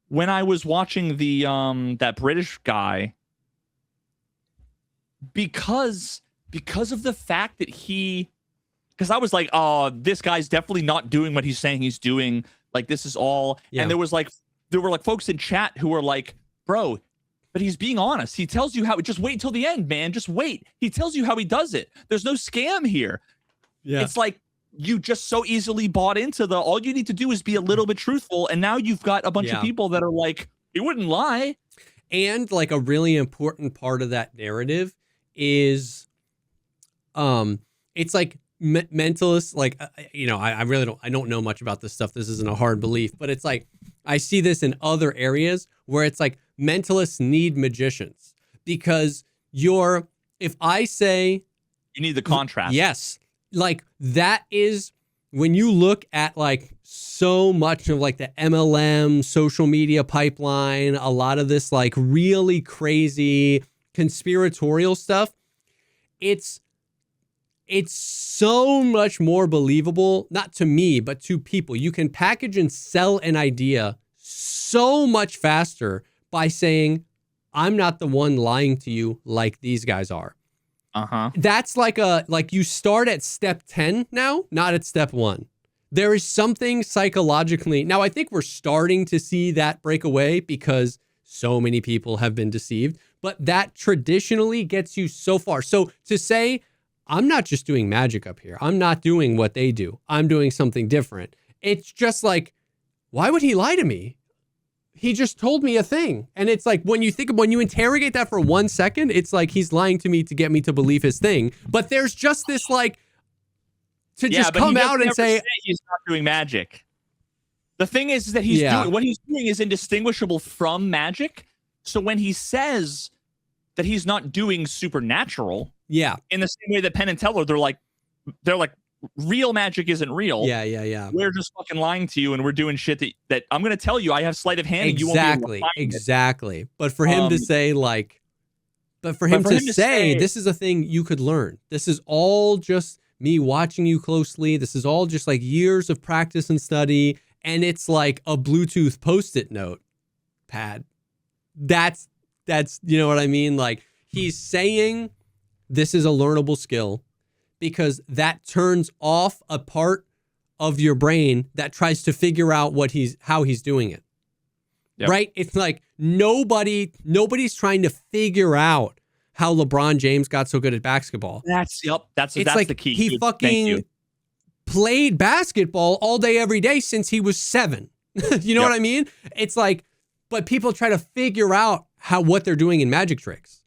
when I was watching the that British guy, because of the fact that because I was like, oh, this guy's definitely not doing what he's saying he's doing. Like, this is all. Yeah. And there were folks in chat who were like, bro, but he's being honest. He tells you how. Just wait till the end, man. Just wait. He tells you how he does it. There's no scam here. Yeah. It's like, you just so easily bought into all you need to do is be a little bit truthful. And now you've got a bunch of people that are like, he wouldn't lie. And like a really important part of that narrative is, it's like mentalists, like, I don't know much about this stuff. This isn't a hard belief, but it's like, I see this in other areas where it's like mentalists need magicians because if I say, you need the contrast. Yes. Like that is when you look at like so much of like the MLM social media pipeline, a lot of this like really crazy conspiratorial stuff. It's so much more believable, not to me, but to people. You can package and sell an idea so much faster by saying, I'm not the one lying to you like these guys are. That's like you start at step 10 now, not at step 1. There is something psychologically. Now, I think we're starting to see that break away because so many people have been deceived, but that traditionally gets you so far. So to say, I'm not just doing magic up here. I'm not doing what they do. I'm doing something different. It's just like, why would he lie to me? he just told me a thing. And it's like, when you interrogate that for 1 second, it's like he's lying to me to get me to believe his thing. But there's just this like, to just come out and say he's not doing magic. The thing is that he's doing what he's doing is indistinguishable from magic. So when he says that he's not doing supernatural, in the same way that Penn and Teller, they're like real magic isn't real. Yeah. We're just fucking lying to you, and we're doing shit that I'm going to tell you I have sleight of hand. And you won't be able to find exactly. But for him to say like, this is a thing you could learn. This is all just me watching you closely. This is all just like years of practice and study. And it's like a Bluetooth Post-it note pad. That's, you know what I mean? Like, he's saying this is a learnable skill because that turns off a part of your brain that tries to figure out how he's doing it. Yep. Right? It's like nobody's trying to figure out how LeBron James got so good at basketball. That's like the key. He fucking played basketball all day, every day since he was 7. You know what I mean? It's like, but people try to figure out what they're doing in magic tricks.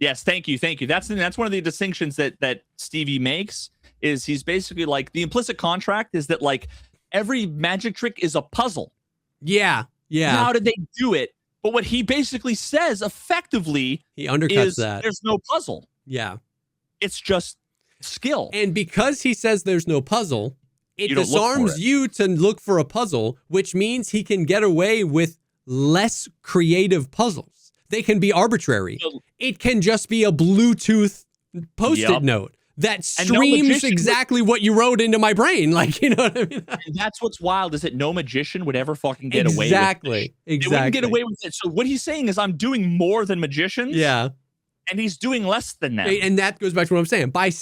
Yes, thank you. That's one of the distinctions that Stevie makes. Is he's basically like, the implicit contract is that like every magic trick is a puzzle. Yeah. How did they do it? But what he basically says effectively, he undercuts that. There's no puzzle. Yeah, it's just skill. And because he says there's no puzzle, it disarms you to look for a puzzle, which means he can get away with less creative puzzles. They can be arbitrary. It can just be a Bluetooth Post-it note that streams exactly what you wrote into my brain. Like, you know what I mean? And that's what's wild, is that no magician would ever fucking get away with it. Exactly. They wouldn't get away with it. So what he's saying is, I'm doing more than magicians. Yeah. And he's doing less than them. And that goes back to what I'm saying. By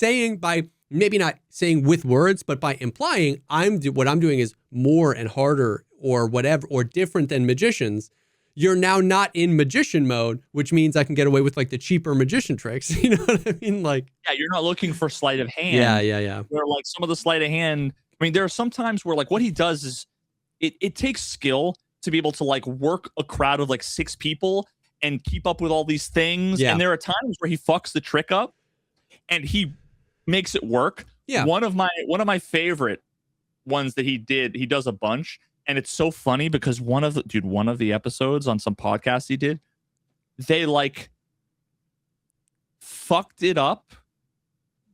maybe not saying with words, but by implying what I'm doing is more and harder or whatever, or different than magicians. You're now not in magician mode, which means I can get away with like the cheaper magician tricks. You know what I mean? Like, yeah, you're not looking for sleight of hand. Yeah. Where like some of the sleight of hand, I mean, there are some times where like what he does is it takes skill to be able to like work a crowd of like 6 people and keep up with all these things. Yeah. And there are times where he fucks the trick up and he makes it work. Yeah. One of my favorite ones that he does a bunch. And it's so funny because one of the episodes on some podcast he did, they like fucked it up.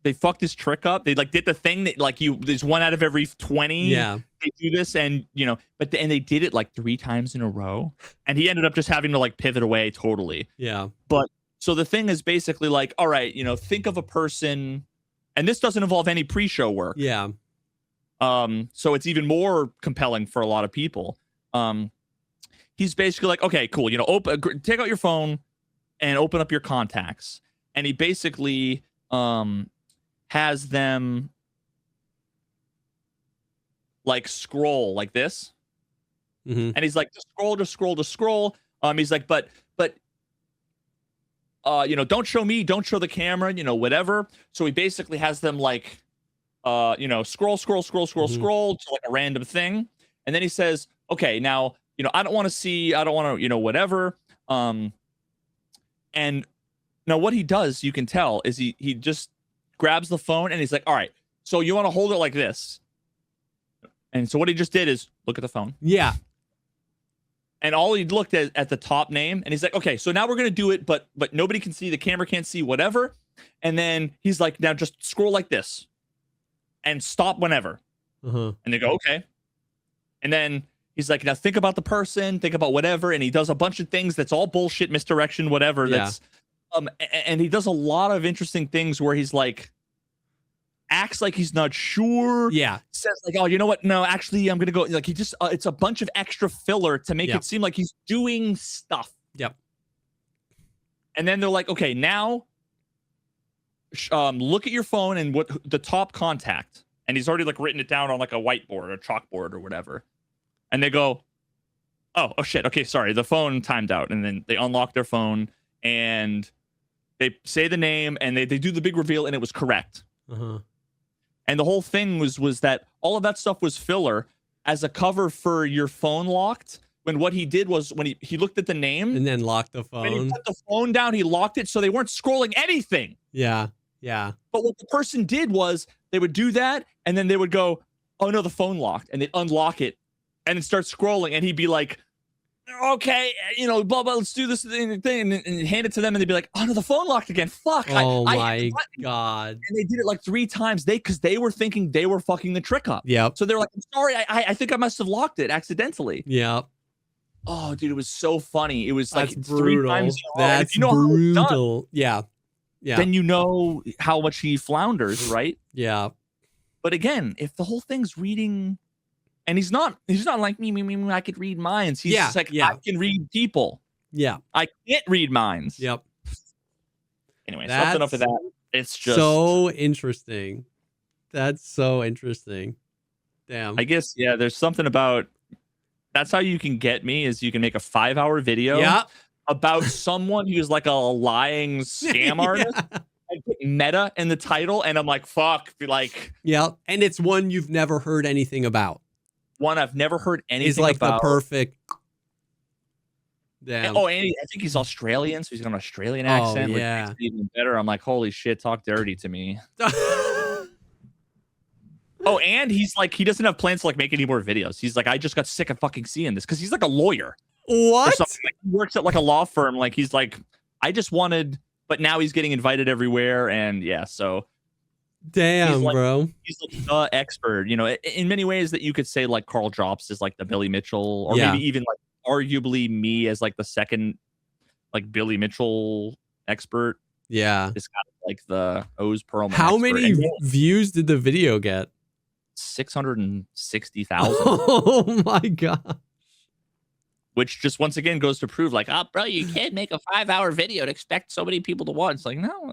They fucked his trick up. They like did the thing that like there's 1 out of every 20. Yeah. They do this and and they did it like 3 times in a row. And he ended up just having to like pivot away totally. Yeah. But so the thing is basically like, all right, think of a person, and this doesn't involve any pre-show work. Yeah. So it's even more compelling for a lot of people. He's basically like, okay, cool. Take out your phone and open up your contacts. And he basically has them like scroll like this. Mm-hmm. And he's like, just scroll. He's like, but don't show me, don't show the camera, whatever. So he basically has them like, scroll to like a random thing. And then he says, okay, now, I don't want to, whatever. And now what he does, you can tell, is he just grabs the phone and he's like, all right, so you want to hold it like this. And so what he just did is look at the phone. Yeah. And all he looked at the top name, and he's like, okay, so now we're going to do it, but nobody can see, the camera can't see, whatever. And then he's like, now just scroll like this. And stop whenever. Uh-huh. And they go, okay. And then he's like, now think about the person, think about whatever. And he does a bunch of things that's all bullshit, misdirection, whatever. Yeah. That's and he does a lot of interesting things where he's like, acts like he's not sure. Yeah. Says like, oh, you know what? No, actually, I'm gonna go. Like he just, it's a bunch of extra filler to make it seem like he's doing stuff. Yep. And then they're like, okay, now look at your phone and what the top contact, and he's already like written it down on like a whiteboard or chalkboard or whatever. And they go, oh shit, okay, sorry, the phone timed out. And then they unlock their phone and they say the name and they do the big reveal, and it was correct. Uh-huh. And the whole thing was that all of that stuff was filler as a cover for your phone locked, when what he did was when he looked at the name And then lock the when he phone. put the phone down, he locked it so they weren't scrolling anything. Yeah. Yeah. But what the person did was they would do that and then they would go, oh no, the phone locked, and they'd unlock it and then start scrolling, and he'd be like, okay, blah blah, let's do this thing, and hand it to them, and they'd be like, oh no, the phone locked again. Fuck. Oh my God. And they did it like 3 times. Because they were thinking they were fucking the trick up. Yep. So they're like, I'm sorry, I think I must have locked it accidentally. Yep. Oh, dude, it was so funny. It was That's like brutal. 3 times. That's brutal. Yeah. Yeah. Then you know how much he flounders, right? Yeah. But again, if the whole thing's reading, and he's not like me, I could read minds. He's just like, I can read people. Yeah. I can't read minds. Yep. Anyway, so that's enough of that. It's just so interesting. That's so interesting. Damn. I guess, yeah, there's something about, that's how you can get me, is you can make a 5-hour video about someone who's like a lying scam artist. I put meta in the title, and I'm like, fuck, like, yeah, and it's one you've never heard anything about. One I've never heard anything It's like about. the perfect. Damn. And I think he's Australian, so he's got an Australian accent. Which makes it even better. I'm like, holy shit, talk dirty to me. Oh, and he's like, he doesn't have plans to like make any more videos. He's like, I just got sick of fucking seeing this, because he's like a lawyer. What? Like, he works at like a law firm. Like, he's like, I just wanted, but now he's getting invited everywhere, and yeah, so. Damn, like, bro. He's like the expert, in many ways that you could say like Carl Drops is like the Billy Mitchell, or maybe even like arguably me as like the second like Billy Mitchell expert. Yeah. It's kind of like the O's Perlman. How many views did the video get? 660,000. Oh my God. Which just once again goes to prove like, bro, you can't make a 5-hour video and expect so many people to watch. It's like, no.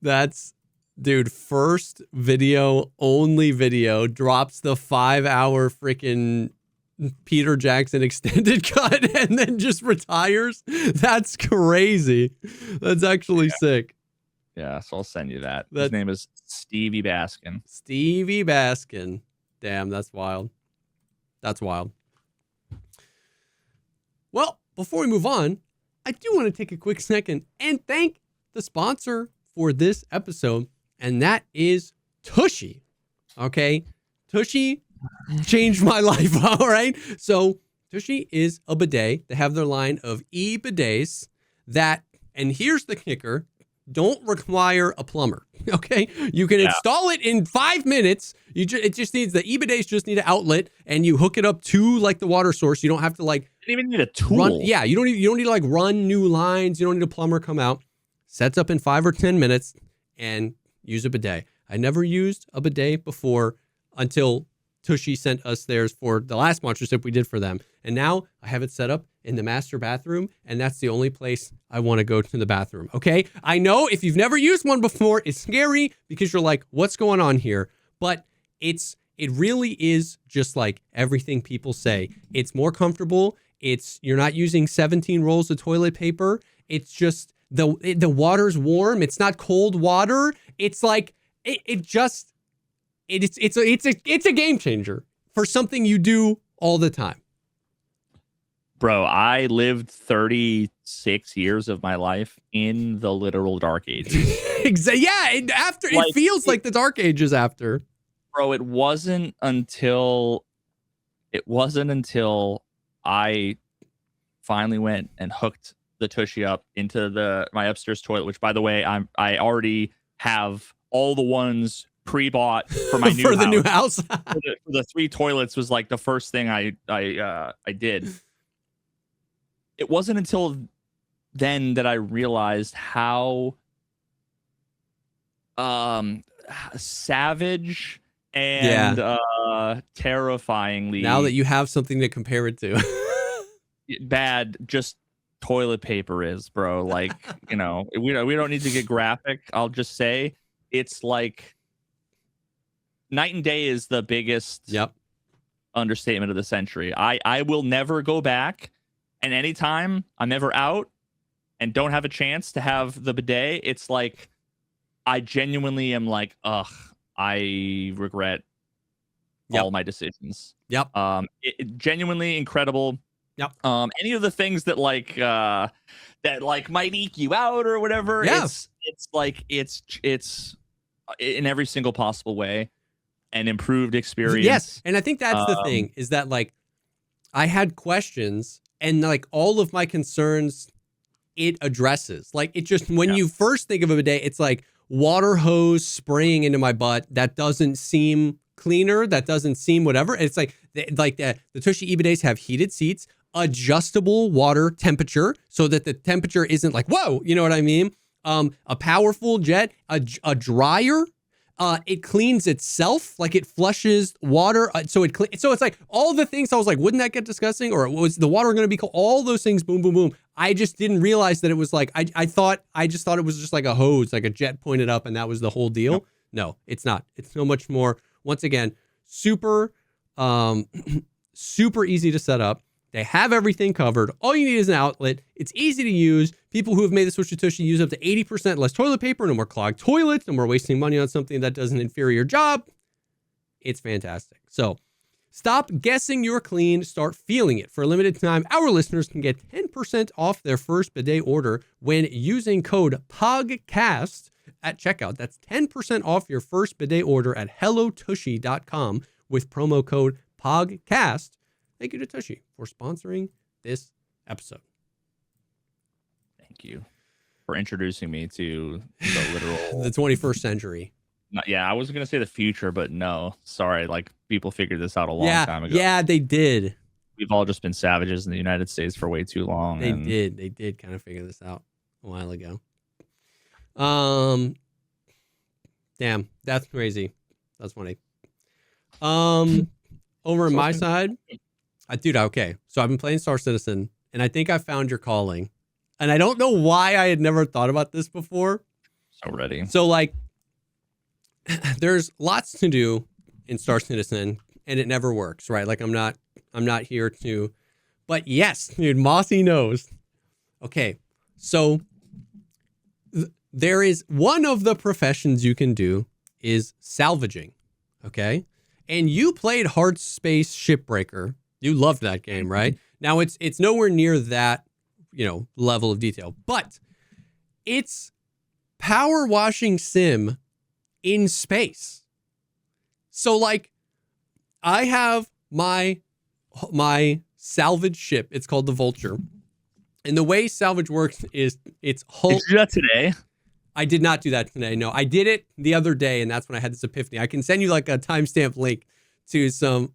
That's, dude, first video, only video, drops the 5-hour freaking Peter Jackson extended cut and then just retires. That's crazy. That's actually sick. Yeah, so I'll send you that. His name is Stevie Baskin. Stevie Baskin. Damn, that's wild. That's wild. Well, before we move on, I do want to take a quick second and thank the sponsor for this episode, and that is Tushy. Okay? Tushy changed my life, all right? So Tushy is a bidet. They have their line of e-bidets that, and here's the kicker, don't require a plumber, okay? You can install it in 5 minutes. It just needs, the e-bidets just need an outlet, and you hook it up to like the water source. You don't have to like, you don't even need a tool. You don't need to like run new lines. You don't need a plumber come out. Sets up in 5 or 10 minutes and use a bidet. I never used a bidet before until Tushy sent us theirs for the last sponsorship we did for them. And now I have it set up in the master bathroom, and that's the only place I want to go to the bathroom. Okay? I know if you've never used one before, it's scary because you're like, what's going on here? But it really is just like everything people say. It's more comfortable. You're not using 17 rolls of toilet paper. It's just the water's warm. It's not cold water. It's like it's a game changer for something you do all the time. Bro, I lived 36 years of my life in the literal dark ages. Yeah, it feels like the dark ages after. Bro, it wasn't until I finally went and hooked the Tushy up into my upstairs toilet, which by the way, I already have all the ones pre-bought for my new for the new house. for the 3 toilets was like the first thing I did. It wasn't until then that I realized how savage and terrifyingly, now that you have something to compare it to, bad just toilet paper is, bro. Like, we don't need to get graphic. I'll just say it's like night and day is the biggest understatement of the century. I will never go back, and anytime I'm ever out and don't have a chance to have the bidet, it's like I genuinely am like, ugh, I regret all my decisions. Yep. It genuinely incredible. Yep. Any of the things that might eke you out or whatever. Yeah. It's in every single possible way an improved experience. Yes. And I think that's the thing is that like I had questions and like all of my concerns it addresses. Like it just when you first think of a bidet, it's like water hose spraying into my butt. That doesn't seem cleaner. That doesn't seem whatever. It's like the Tushy e-bidets have heated seats, adjustable water temperature so that the temperature isn't like, whoa, you know what I mean? A powerful jet, a dryer. It cleans itself, like it flushes water. So it's like all the things I was like, wouldn't that get disgusting? Or was the water going to be cold? All those things, boom, boom, boom. I just didn't realize that it was like, I just thought it was just like a hose, like a jet pointed up and that was the whole deal. No, it's not. It's so much more. Once again, super easy to set up. They have everything covered. All you need is an outlet. It's easy to use. People who have made the switch to Tushy use up to 80% less toilet paper, no more clogged toilets, no more wasting money on something that does an inferior job. It's fantastic. So stop guessing you're clean. Start feeling it. For a limited time, our listeners can get 10% off their first bidet order when using code POGCAST at checkout. That's 10% off your first bidet order at hellotushy.com with promo code POGCAST. Thank you to Tushy for sponsoring this episode. Thank you for introducing me to the literal... the 21st century. I was going to say the future, but no. Sorry, like people figured this out a long time ago. Yeah, they did. We've all just been savages in the United States for way too long. They did kind of figure this out a while ago. Damn, that's crazy. That's funny. Over on my side... dude, okay. So I've been playing Star Citizen, and I think I found your calling. And I don't know why I had never thought about this before. So ready. So, like, there's lots to do in Star Citizen, and it never works, right? Like, I'm not here to... But yes, dude, Mossy knows. Okay, so there is one of the professions you can do is salvaging, okay? And you played Hard Space Shipbreaker. You loved that game, right? Now it's nowhere near that, level of detail, but it's power washing sim in space. So like I have my salvage ship. It's called the Vulture. And the way salvage works is it's whole. Did you do that today? I did not do that today. No, I did it the other day, and that's when I had this epiphany. I can send you like a timestamp link to some,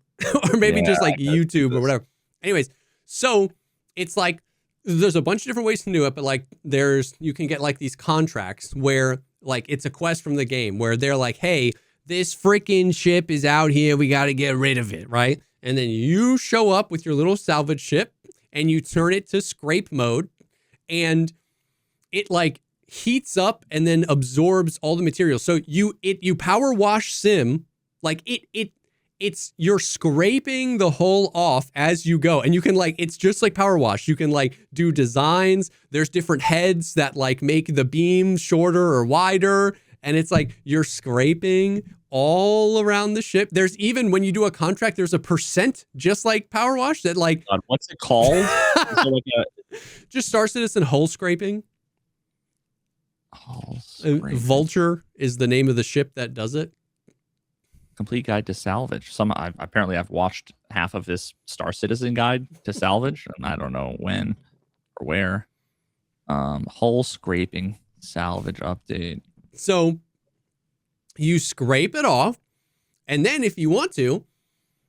or maybe just like YouTube or whatever. Anyways, so it's like there's a bunch of different ways to do it, but like you can get like these contracts where like it's a quest from the game where they're like, hey, this freaking ship is out here. We got to get rid of it, right? And then you show up with your little salvage ship and you turn it to scrape mode, and it like heats up and then absorbs all the material. So you power wash sim, like you're scraping the hull off as you go. And you can like, it's just like power wash. You can like do designs. There's different heads that like make the beam shorter or wider. And it's like you're scraping all around the ship. There's even when you do a contract, there's a percent just like power wash that like, God, what's it called? Is it like just Star Citizen hull scraping. Vulture is the name of the ship that does it. Complete guide to salvage. Apparently I've watched half of this Star Citizen guide to salvage, and I don't know when or where. Hull scraping salvage update. So you scrape it off, and then if you want to,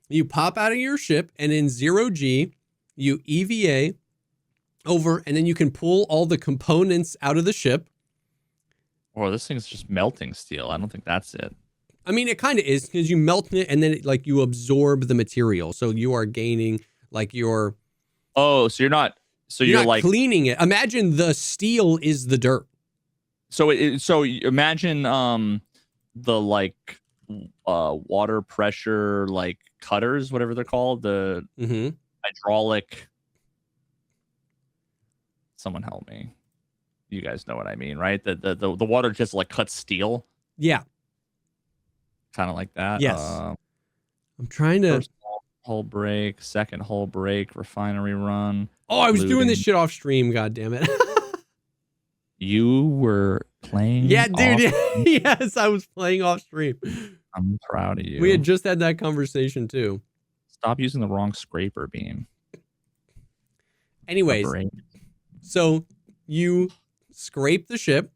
you pop out of your ship, and in 0G, you EVA over, and then you can pull all the components out of the ship. Oh, this thing's just melting steel. I don't think that's it. I mean, it kind of is because you melt it and then it, you absorb the material. So you are gaining your... Oh, so you're not... So you're like cleaning it. Imagine the steel is the dirt. So imagine the water pressure cutters, whatever they're called, the hydraulic. Someone help me. You guys know what I mean, right? The water just cuts steel. Yeah. Kind of like that. Yes. I'm trying to. First hull break, second hull break, refinery run. Oh, I was doing this looting. shit off stream. God damn it. You were playing. Yeah, dude. off- Yes, I was playing off stream. I'm proud of you. We had just had that conversation too. Stop using the wrong scraper beam. Anyways, so you scrape the ship,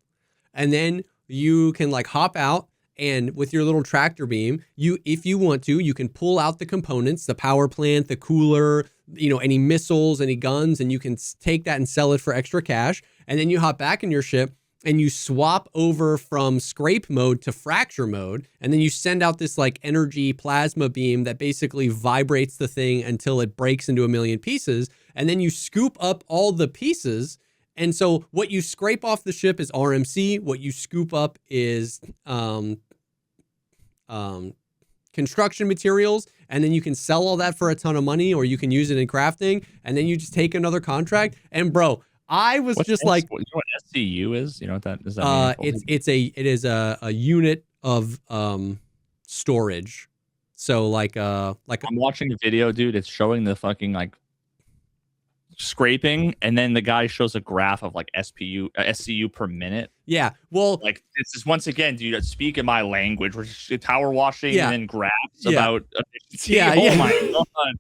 and then you can like hop out, and with your little tractor beam, if you want to, you can pull out the components, the power plant, the cooler, any missiles, any guns, and you can take that and sell it for extra cash. And then you hop back in your ship and you swap over from scrape mode to fracture mode. And then you send out this like energy plasma beam that basically vibrates the thing until it breaks into a million pieces. And then you scoop up all the pieces. And so what you scrape off the ship is RMC. What you scoop up is construction materials. And then you can sell all that for a ton of money, or you can use it in crafting. And then you just take another contract. And bro, I was What's just like, you know what SCU is? You know what that is? That it is a unit of storage. So like I'm watching the video, dude. It's showing the fucking like scraping, and then the guy shows a graph of like SCU per minute. Yeah, well, like this is once again, dude. Speak in my language, which is power washing, and then graphs about efficiency. Oh my god.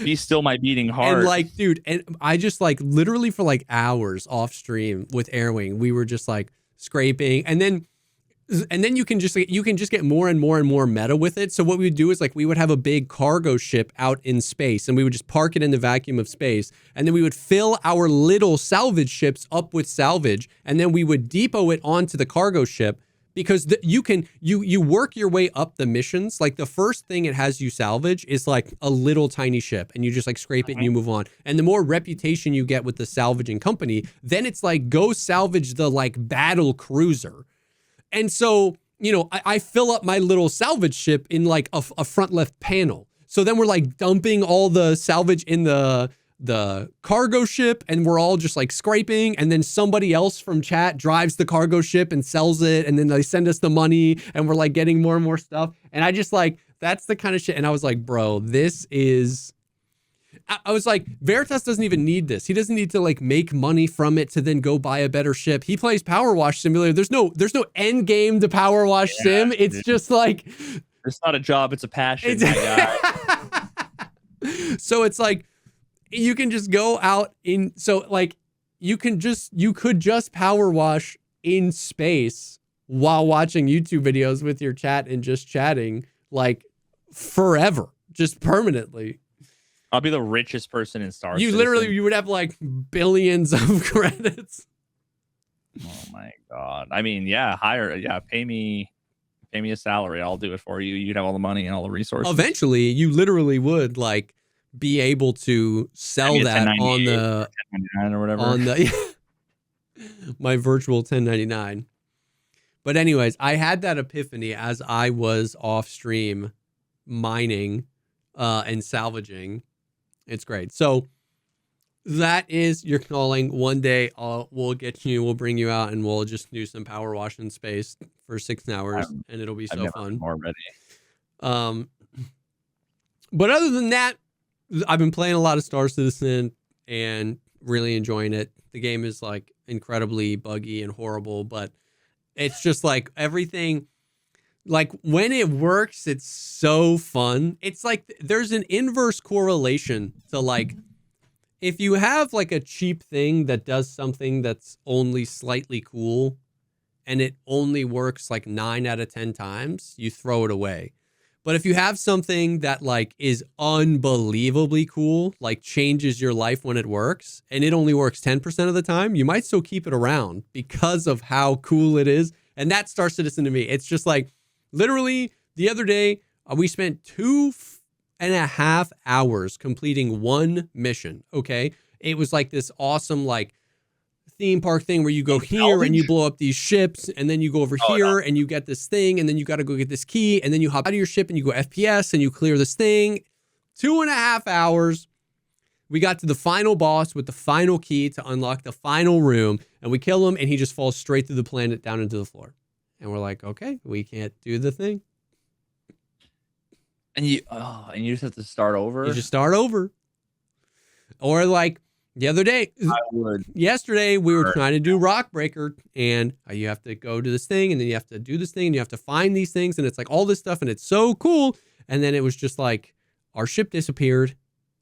Be still my beating heart. And like, dude, and I just like literally for like hours off stream with Airwing, we were just like scraping, and then you can just get more and more and more meta with it. So what we would do is like we would have a big cargo ship out in space, and we would just park it in the vacuum of space, and then we would fill our little salvage ships up with salvage, and then we would depot it onto the cargo ship. Because you work your way up the missions. Like the first thing it has you salvage is like a little tiny ship, and you just like scrape it and you move on. And the more reputation you get with the salvaging company, then it's like go salvage the like battle cruiser. And so, I fill up my little salvage ship in like a front left panel. So then we're like dumping all the salvage in the cargo ship, and we're all just like scraping, and then somebody else from chat drives the cargo ship and sells it, and then they send us the money, and we're like getting more and more stuff. And I just like, that's the kind of shit. And I was like, bro, this is, I was like, Veritas doesn't even need this. He doesn't need to like make money from it to then go buy a better ship. He plays Power Wash Simulator. There's no end game to Power Wash Sim. It's just like, it's not a job, it's a passion, my guy. So it's like, you can just go out in, so like you could just power wash in space while watching YouTube videos with your chat and just chatting like forever, just permanently. I'll be the richest person in Star Citizen. You would have like billions of credits. Oh my god. I mean, pay me a salary. I'll do it for you. You'd have all the money and all the resources. Eventually, you literally would like be able to sell that on the 1099 or whatever. On the my virtual 1099. But anyways, I had that epiphany as I was off stream mining and salvaging. It's great. So that is your calling. One day we'll bring you out and we'll just do some power wash in space for 6 hours, and it'll be so fun. Already. But other than that, I've been playing a lot of Star Citizen and really enjoying it. The game is like incredibly buggy and horrible, but it's just like everything, like when it works, it's so fun. It's like there's an inverse correlation to like, if you have like a cheap thing that does something that's only slightly cool and it only works like 9 out of 10 times, you throw it away. But if you have something that like is unbelievably cool, like changes your life when it works, and it only works 10% of the time, you might still keep it around because of how cool it is. And that's Star Citizen to me. It's just like literally the other day, we spent 2.5 hours completing one mission. Okay. It was like this awesome, like theme park thing where you go here and you blow up these ships, and then you go over here and you get this thing, and then you got to go get this key, and then you hop out of your ship and you go FPS and you clear this thing. 2.5 hours. We got to the final boss with the final key to unlock the final room, and we kill him, and he just falls straight through the planet down into the floor. And we're like, okay, we can't do the thing. And you just have to start over. You just start over. Or like the other day, yesterday, we were trying to do Rock Breaker, and you have to go to this thing, and then you have to do this thing, and you have to find these things, and it's like all this stuff, and it's so cool. And then it was just like our ship disappeared,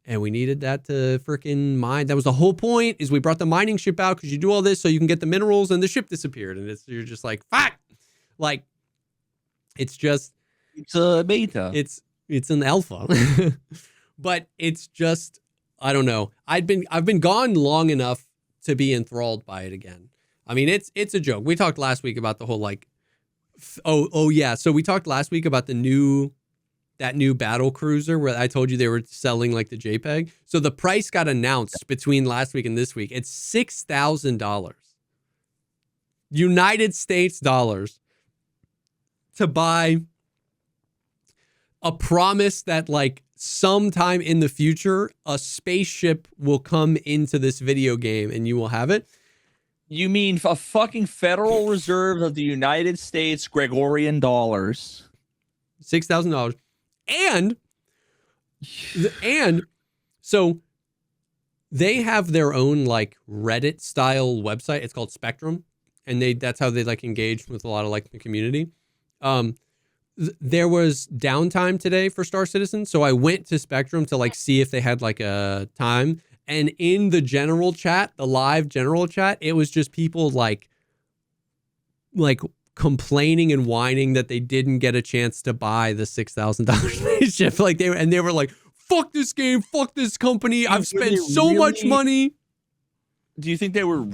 and we needed that to freaking mine. That was the whole point, is we brought the mining ship out because you do all this so you can get the minerals, and the ship disappeared, and you're just like, fuck. Like, it's a beta. It's an alpha, but it's just, I don't know. I've been gone long enough to be enthralled by it again. I mean, it's a joke. We talked last week about the whole like, oh yeah. So we talked last week about that new battle cruiser where I told you they were selling like the JPEG. So the price got announced between last week and this week. It's $6,000, United States dollars, to buy a promise that like sometime in the future, a spaceship will come into this video game and you will have it. You mean a fucking Federal Reserve of the United States Gregorian dollars? $6,000. And so they have their own like Reddit style website. It's called Spectrum. And that's how they like engage with a lot of like the community. There was downtime today for Star Citizen, so I went to Spectrum to like see if they had like a time. And in the general chat, the live general chat, it was just people like complaining and whining that they didn't get a chance to buy the $6,000 spaceship. Like they were like, "Fuck this game, fuck this company. I've spent so much money." Do you think they were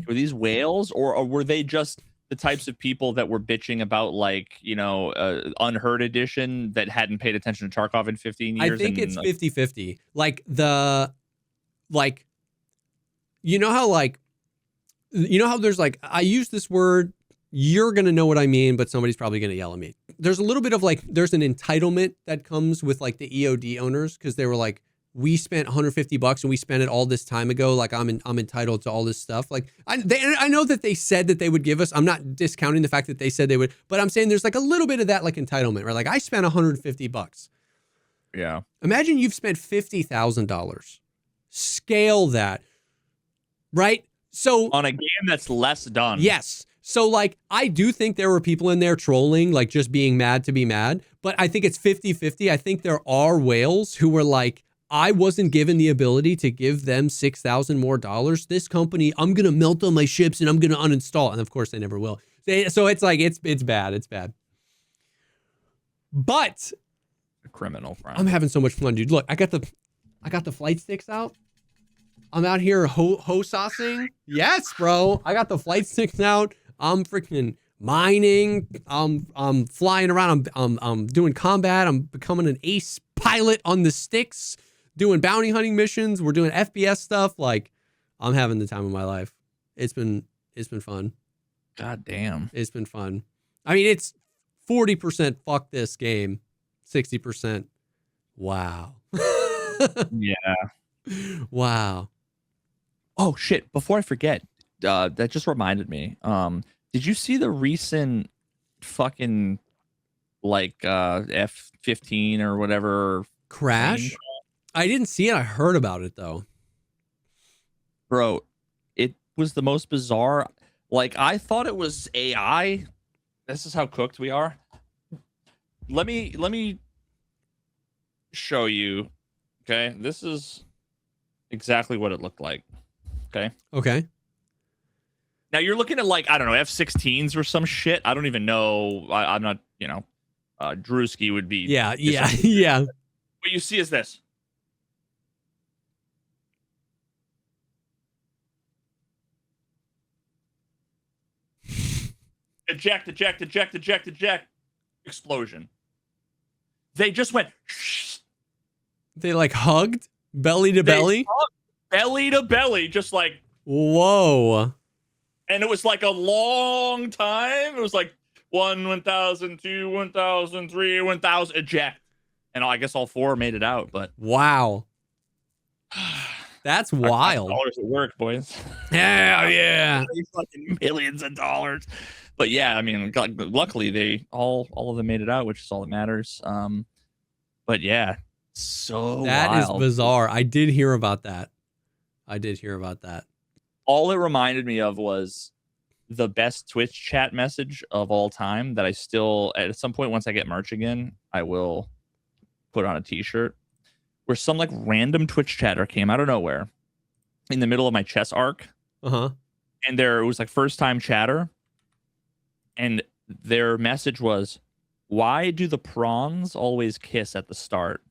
these whales, or were they just the types of people that were bitching about like, Unheard Edition that hadn't paid attention to Tarkov in 15 years? I think it's 50-50. You know how there's like, I use this word, you're going to know what I mean, but somebody's probably going to yell at me. There's a little bit of like, there's an entitlement that comes with like the EOD owners, because they were like, we spent $150 and we spent it all this time ago. Like I'm entitled to all this stuff. Like I know that they said that they would give us, I'm not discounting the fact that they said they would, but I'm saying there's like a little bit of that like entitlement, right? Like I spent $150. Yeah. Imagine you've spent $50,000. Scale that, right? So on a game that's less done. Yes. So like, I do think there were people in there trolling, like just being mad to be mad, but I think it's 50-50. I think there are whales who were like, I wasn't given the ability to give them $6,000 more. This company, I'm going to melt on my ships and I'm going to uninstall. And of course they never will. So it's like, it's bad. It's bad. But a criminal crime. I'm having so much fun, dude. Look, I got the flight sticks out. I'm out here ho-saucing. Yes, bro. I got the flight sticks out. I'm freaking mining. I'm flying around. I'm doing combat. I'm becoming an ace pilot on the sticks, doing bounty hunting missions. We're doing FPS stuff. Like, I'm having the time of my life. It's been fun. God damn. It's been fun. I mean, it's 40% fuck this game, 60% wow. Yeah. Wow. Oh shit, before I forget, that just reminded me. Did you see the recent fucking like F-15 or whatever crash? Plane? I didn't see it. I heard about it though. Bro, it was the most bizarre. Like, I thought it was AI. This is how cooked we are. Let me show you. Okay, this is exactly what it looked like. Okay. Now you're looking at like, I don't know, F-16s or some shit. I don't even know. I'm not, Drewski would be. Yeah. What you see is this. Eject. Explosion. They just went. Shh. They like hugged belly to belly. Belly to belly, just like. Whoa. And it was like a long time. It was like 1,000, 2, 1,000, 3, 1,000, eject. And I guess all four made it out, but. Wow. That's wild. Dollars at work, boys. Yeah. Fucking millions of dollars. But yeah, I mean, luckily they all of them made it out, which is all that matters. But yeah, so That wild. is bizarre. I did hear about that. All it reminded me of was the best Twitch chat message of all time that I still, at some point, once I get merch again, I will put on a t-shirt, where some like random Twitch chatter came out of nowhere in the middle of my chess arc. Uh-huh. And it was like first time chatter. And their message was, why do the prawns always kiss at the start?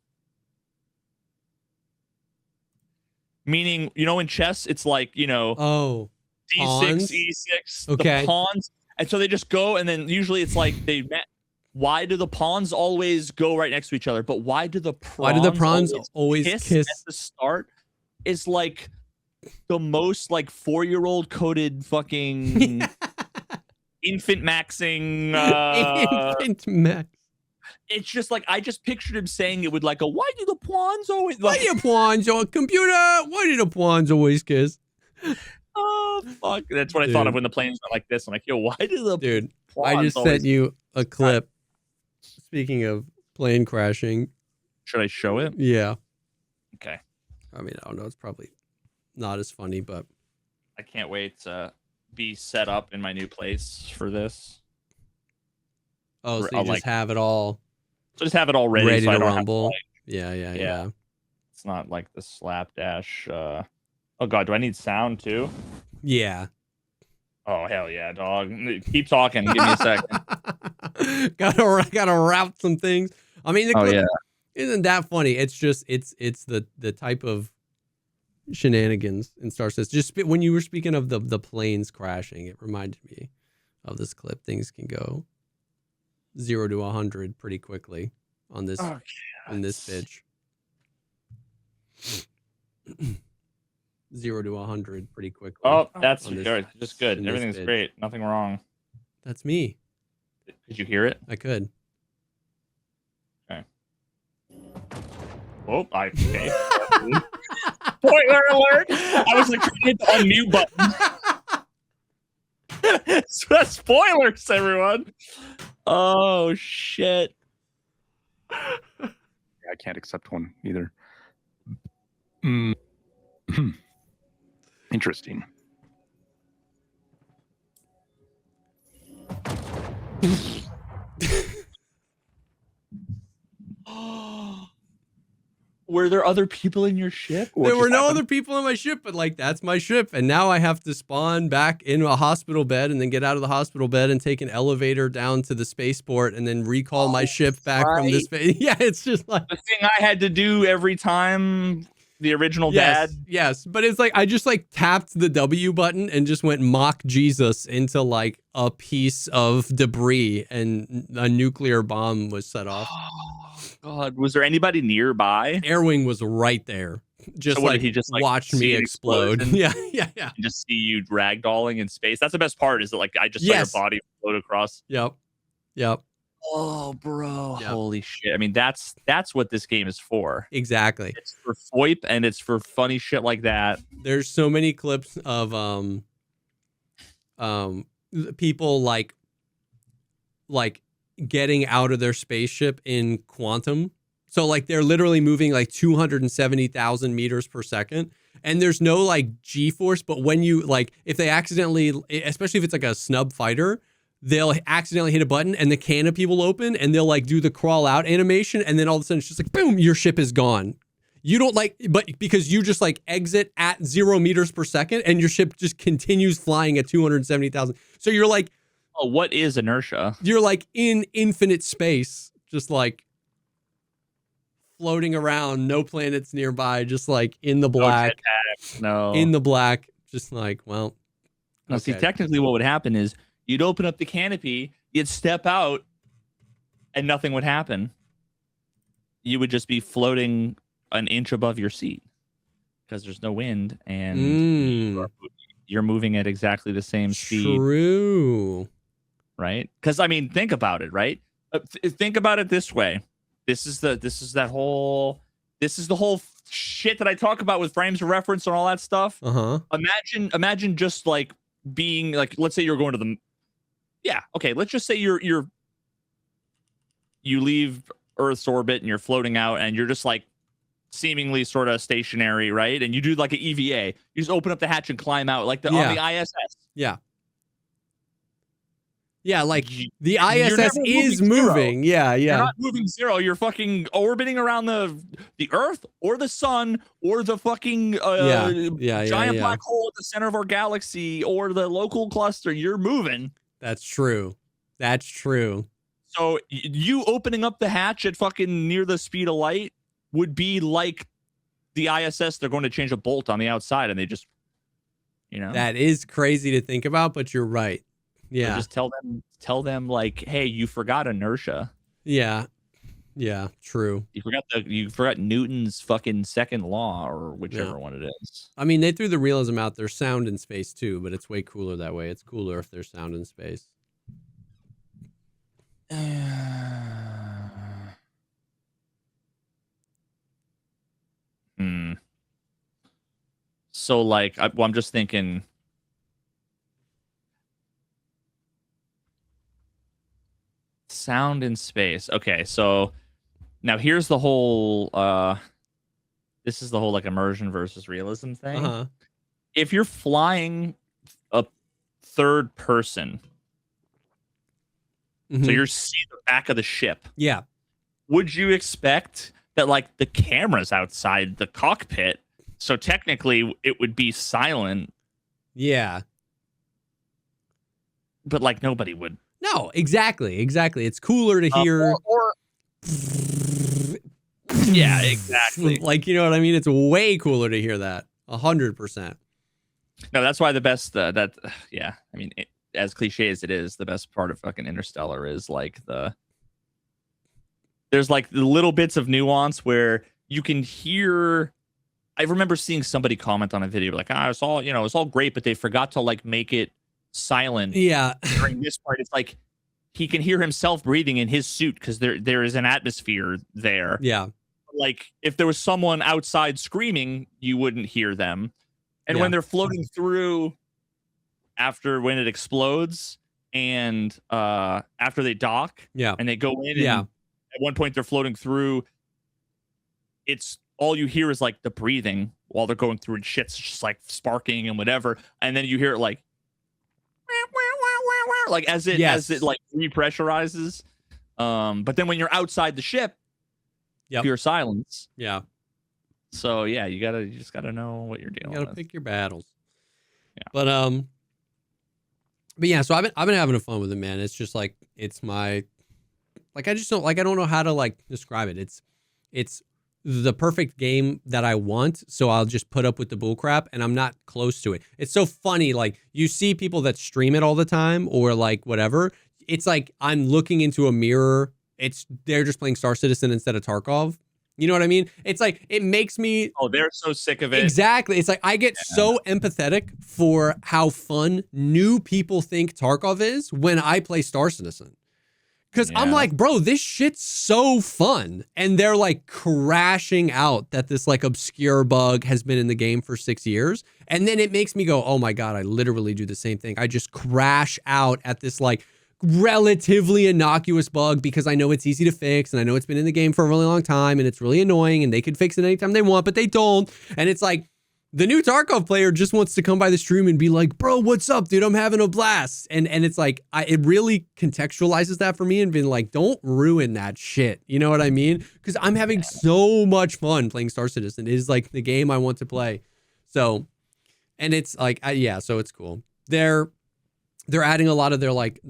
Meaning, in chess, it's like, Oh. D6, Pawns? E6, Okay. the pawns. And so they just go, and then usually it's like they met. Why do the pawns always go right next to each other? But why do the prawns always kiss at the start? Is like the most like 4-year-old coded fucking infant maxing. Infant max. It's just like I just pictured him saying it with like a why do the pawns always Why do the pawns computer? Why do the pawns always kiss? Oh fuck! That's what I thought of when the planes went like this. I'm like, yo, why do the I just sent you a clip. Speaking of plane crashing, should I show it? Yeah. Okay. I mean, I don't know. It's probably not as funny, but I can't wait to be set up in my new place for this. Oh, so you just have it all. So just have it all ready to I don't rumble. Have to, Yeah. It's not like the slapdash. Oh god, do I need sound too? Yeah. Oh hell yeah, dog! Keep talking. Give me a second. gotta route some things. I mean, the clip isn't that funny. It's just it's the type of shenanigans in Star Citizen. Just when you were speaking of the planes crashing, it reminded me of this clip. Things can go 0 to 100 pretty quickly on this in this bitch. 0 to 100 pretty quickly. Oh, that's good. Just good. Everything's great. Nothing wrong. That's me. Did you hear it? I could. Okay. Oh, okay. Spoiler alert! I was like trying to hit the unmute button. Spoilers, everyone. Oh shit. I can't accept one either. Interesting. Were there other people in your ship? There were no other people in my ship, but like that's my ship, and now I have to spawn back into a hospital bed and then get out of the hospital bed and take an elevator down to the spaceport and then recall my ship back from the space. Yeah, it's just like the thing I had to do every time. The original dad. Yes, but it's like I just like tapped the W button and just went mock Jesus into like a piece of debris, and a nuclear bomb was set off. Oh god, was there anybody nearby? Airwing was right there. Just so like he just like watched me explode. Yeah. And just see you ragdolling in space. That's the best part. Is that like I just saw your body float across. Yep. Oh, bro. Yep. Holy shit. I mean, that's what this game is for. Exactly. It's for FOIP and it's for funny shit like that. There's so many clips of people like getting out of their spaceship in quantum. So like they're literally moving like 270,000 meters per second. And there's no like G-force, but when you like, if they accidentally, especially if it's like a snub fighter, they'll accidentally hit a button and the canopy will open and they'll like do the crawl out animation. And then all of a sudden it's just like, boom, your ship is gone. You don't like, but because you just like exit at 0 meters per second and your ship just continues flying at 270,000. So you're like, oh, what is inertia? You're like in infinite space, just like floating around, no planets nearby, just like in the black. No. In the black, just like, well. No, see, technically what would happen is you'd open up the canopy, you'd step out, and nothing would happen. You would just be floating an inch above your seat because there's no wind and you're moving at exactly the same speed. True. Right? Because I mean, think about it, right? Think about it this way. This is the whole shit that I talk about with frames of reference and all that stuff. Imagine just like being like, let's say you're going to let's just say you leave Earth's orbit and you're floating out and you're just like seemingly sort of stationary, right? And you do like an EVA. You just open up the hatch and climb out like on the ISS. Yeah. Yeah, like the You're ISS never is moving moving. Yeah, yeah. You're not moving zero. You're fucking orbiting around the Earth or the sun or the fucking giant black hole at the center of our galaxy or the local cluster. You're moving. That's true. That's true. So you opening up the hatch at fucking near the speed of light would be like the ISS. They're going to change a bolt on the outside and they just, That is crazy to think about, but you're right. Yeah. Or just tell them like, hey, you forgot inertia. Yeah. Yeah, true. You forgot Newton's fucking second law or whichever one it is. I mean, they threw the realism out. There's sound in space too, but it's way cooler that way. It's cooler if there's sound in space. So like, I'm just thinking. Sound in space. Okay, so now here's the whole this is the whole like immersion versus realism thing. If you're flying a third person, so you're seeing the back of the ship. Yeah. Would you expect that like the camera's outside the cockpit, so technically it would be silent? Yeah. But like nobody would. No, exactly. It's cooler to hear. Yeah, exactly. Like, you know what I mean? It's way cooler to hear that. 100%. No, that's why the best, I mean, as cliche as it is, the best part of fucking Interstellar is like there's like the little bits of nuance where you can hear. I remember seeing somebody comment on a video like, it's all great, but they forgot to like make it silent. Yeah. During this part, it's like he can hear himself breathing in his suit because there is an atmosphere there. Yeah. Like if there was someone outside screaming, you wouldn't hear them. And when they're floating through when it explodes and after they dock and they go in and at one point they're floating through, it's all you hear is like the breathing while they're going through and shit's just like sparking and whatever. And then you hear it like as it like repressurizes. But then when you're outside the ship, pure silence. Yeah. So yeah, you just gotta know what you're dealing with. You gotta pick your battles. Yeah. But yeah, so I've been having fun with it, man. It's just like it's my like I don't know how to like describe it. It's the perfect game that I want, so I'll just put up with the bullcrap, and I'm not close to it. It's so funny, like you see people that stream it all the time, or like whatever. It's like I'm looking into a mirror. They're just playing Star Citizen instead of Tarkov. You know what I mean? It's like it makes me. Oh, they're so sick of it. Exactly. It's like I get so empathetic for how fun new people think Tarkov is when I play Star Citizen. Because I'm like, bro, this shit's so fun. And they're like crashing out that this like obscure bug has been in the game for 6 years. And then it makes me go, oh my God, I literally do the same thing. I just crash out at this like relatively innocuous bug because I know it's easy to fix. And I know it's been in the game for a really long time and it's really annoying and they can fix it anytime they want, but they don't. And it's like, the new Tarkov player just wants to come by the stream and be like, bro, what's up, dude? I'm having a blast. And it's like, it really contextualizes that for me and been like, don't ruin that shit. You know what I mean? Because I'm having so much fun playing Star Citizen. It is like the game I want to play. So, and it's like, so it's cool. They're adding a lot of their like,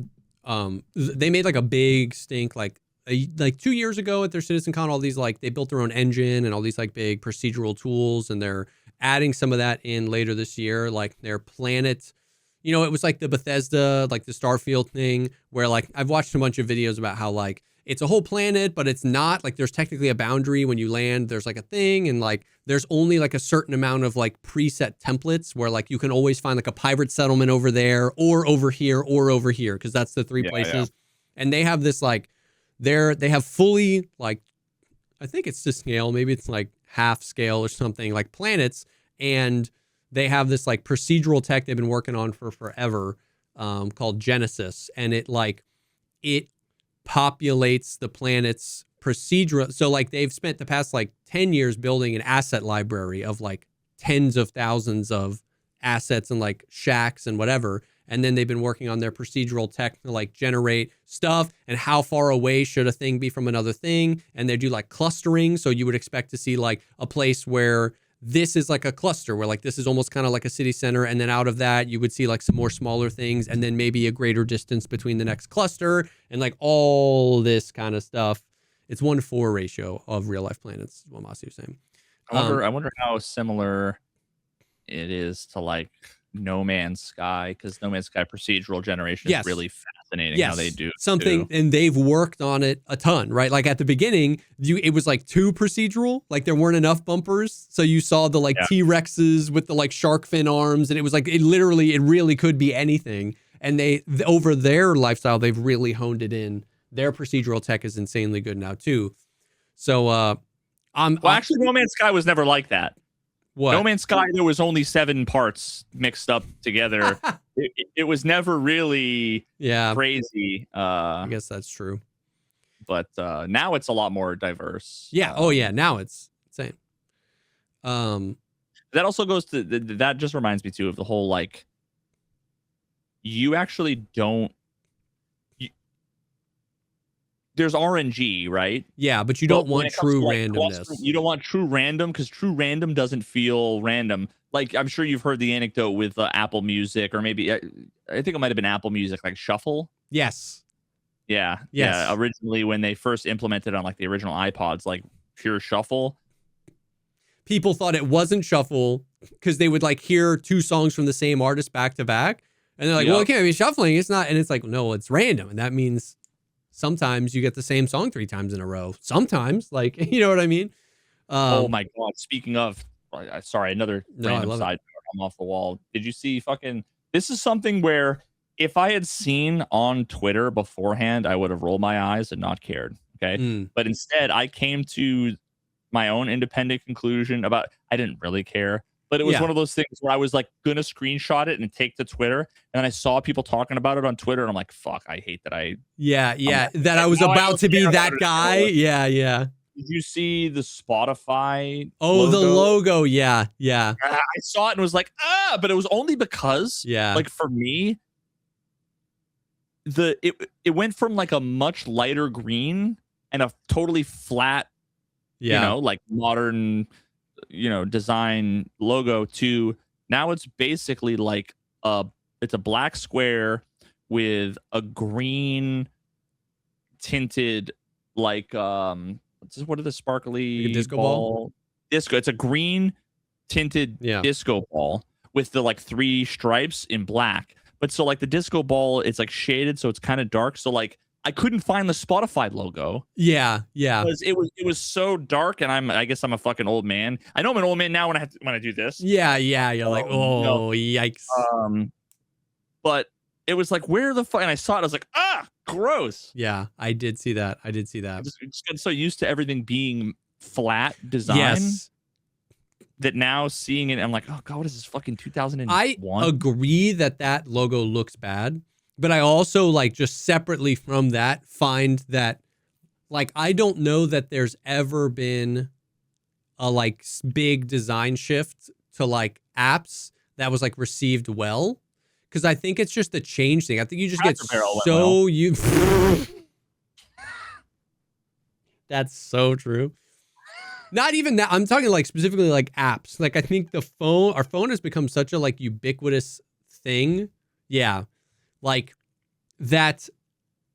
they made like a big stink, like 2 years ago at their CitizenCon, all these like, they built their own engine and all these like big procedural tools, and they're adding some of that in later this year, like their planet. You know, it was like the Bethesda, like the Starfield thing, where like I've watched a bunch of videos about how like it's a whole planet, but it's not. Like there's technically a boundary when you land. There's like a thing, and like there's only like a certain amount of like preset templates where like you can always find like a pirate settlement over there or over here or over here, because that's the three places. Yeah. And they have this like they have fully like, I think it's to scale, maybe it's like half scale or something, like planets, and they have this like procedural tech they've been working on for forever, called Genesis, and it populates the planets procedural. So like they've spent the past like 10 years building an asset library of like tens of thousands of assets and like shacks and whatever. And then they've been working on their procedural tech to like generate stuff and how far away should a thing be from another thing. And they do like clustering. So you would expect to see like a place where this is like a cluster where like this is almost kind of like a city center. And then out of that, you would see like some more smaller things and then maybe a greater distance between the next cluster and like all this kind of stuff. It's 1:4 ratio of real life planets, is what Masi was saying. I wonder how similar it is to like No Man's Sky, because No Man's Sky procedural generation is really fascinating how they do something, and they've worked on it a ton, right? Like at the beginning, it was like too procedural, like there weren't enough bumpers, so you saw the like T-Rexes with the like shark fin arms, and it was like it really could be anything. And they over their lifestyle, they've really honed it in. Their procedural tech is insanely good now too. So, actually, No Man's Sky was never like that. What? No Man's Sky, there was only 7 parts mixed up together. it was never really crazy. I guess that's true. But now it's a lot more diverse. Yeah. Now it's insane. That also goes to that just reminds me too of the whole like you actually don't. There's RNG, right? Yeah, but you don't want true randomness. You don't want true random because true random doesn't feel random. Like I'm sure you've heard the anecdote with Apple Music, or maybe I think it might have been Apple Music, like Shuffle. Yes. Yeah. Yes. Yeah. Originally, when they first implemented on like the original iPods, like pure Shuffle, people thought it wasn't Shuffle because they would like hear 2 songs from the same artist back to back, and they're like, "Well, it can't be shuffling. It's not." And it's like, no, it's random, and that means sometimes you get the same song 3 times in a row. Sometimes, like, you know what I mean? Oh my God. Speaking of, sorry, another random side note, I'm off the wall. Did you see this is something where if I had seen on Twitter beforehand, I would have rolled my eyes and not cared. Okay. But instead I came to my own independent conclusion about, I didn't really care. But it was one of those things where I was like going to screenshot it and take to Twitter. And I saw people talking about it on Twitter. And I'm like, fuck, I hate that I was about to be that guy. Yeah. Did you see the Spotify logo? The logo. Yeah. I saw it and was like, but it was only because like for me, it went from like a much lighter green and a totally flat, like modern design logo to now it's basically like it's a black square with a green tinted like what are the sparkly like a disco ball? Disco. It's a green tinted disco ball with the like 3 stripes in black. But so like the disco ball, it's like shaded, so it's kind of dark. So like I couldn't find the Spotify logo. Yeah. Because it was so dark, and I guess I'm a fucking old man. I know I'm an old man now when I do this. Yeah. You're like, yikes. But it was like, where the fuck? And I saw it. I was like, gross. Yeah, I did see that. I just got so used to everything being flat design. Yes. That now seeing it, I'm like, oh God, what is this fucking 2001? I agree that logo looks bad. But I also like just separately from that find that like I don't know that there's ever been a like big design shift to like apps that was like received well, because I think it's just a change thing. I think you just get so you. That's so true. Not even that. I'm talking like specifically like apps. Like I think our phone has become such a like ubiquitous thing. Yeah. Like that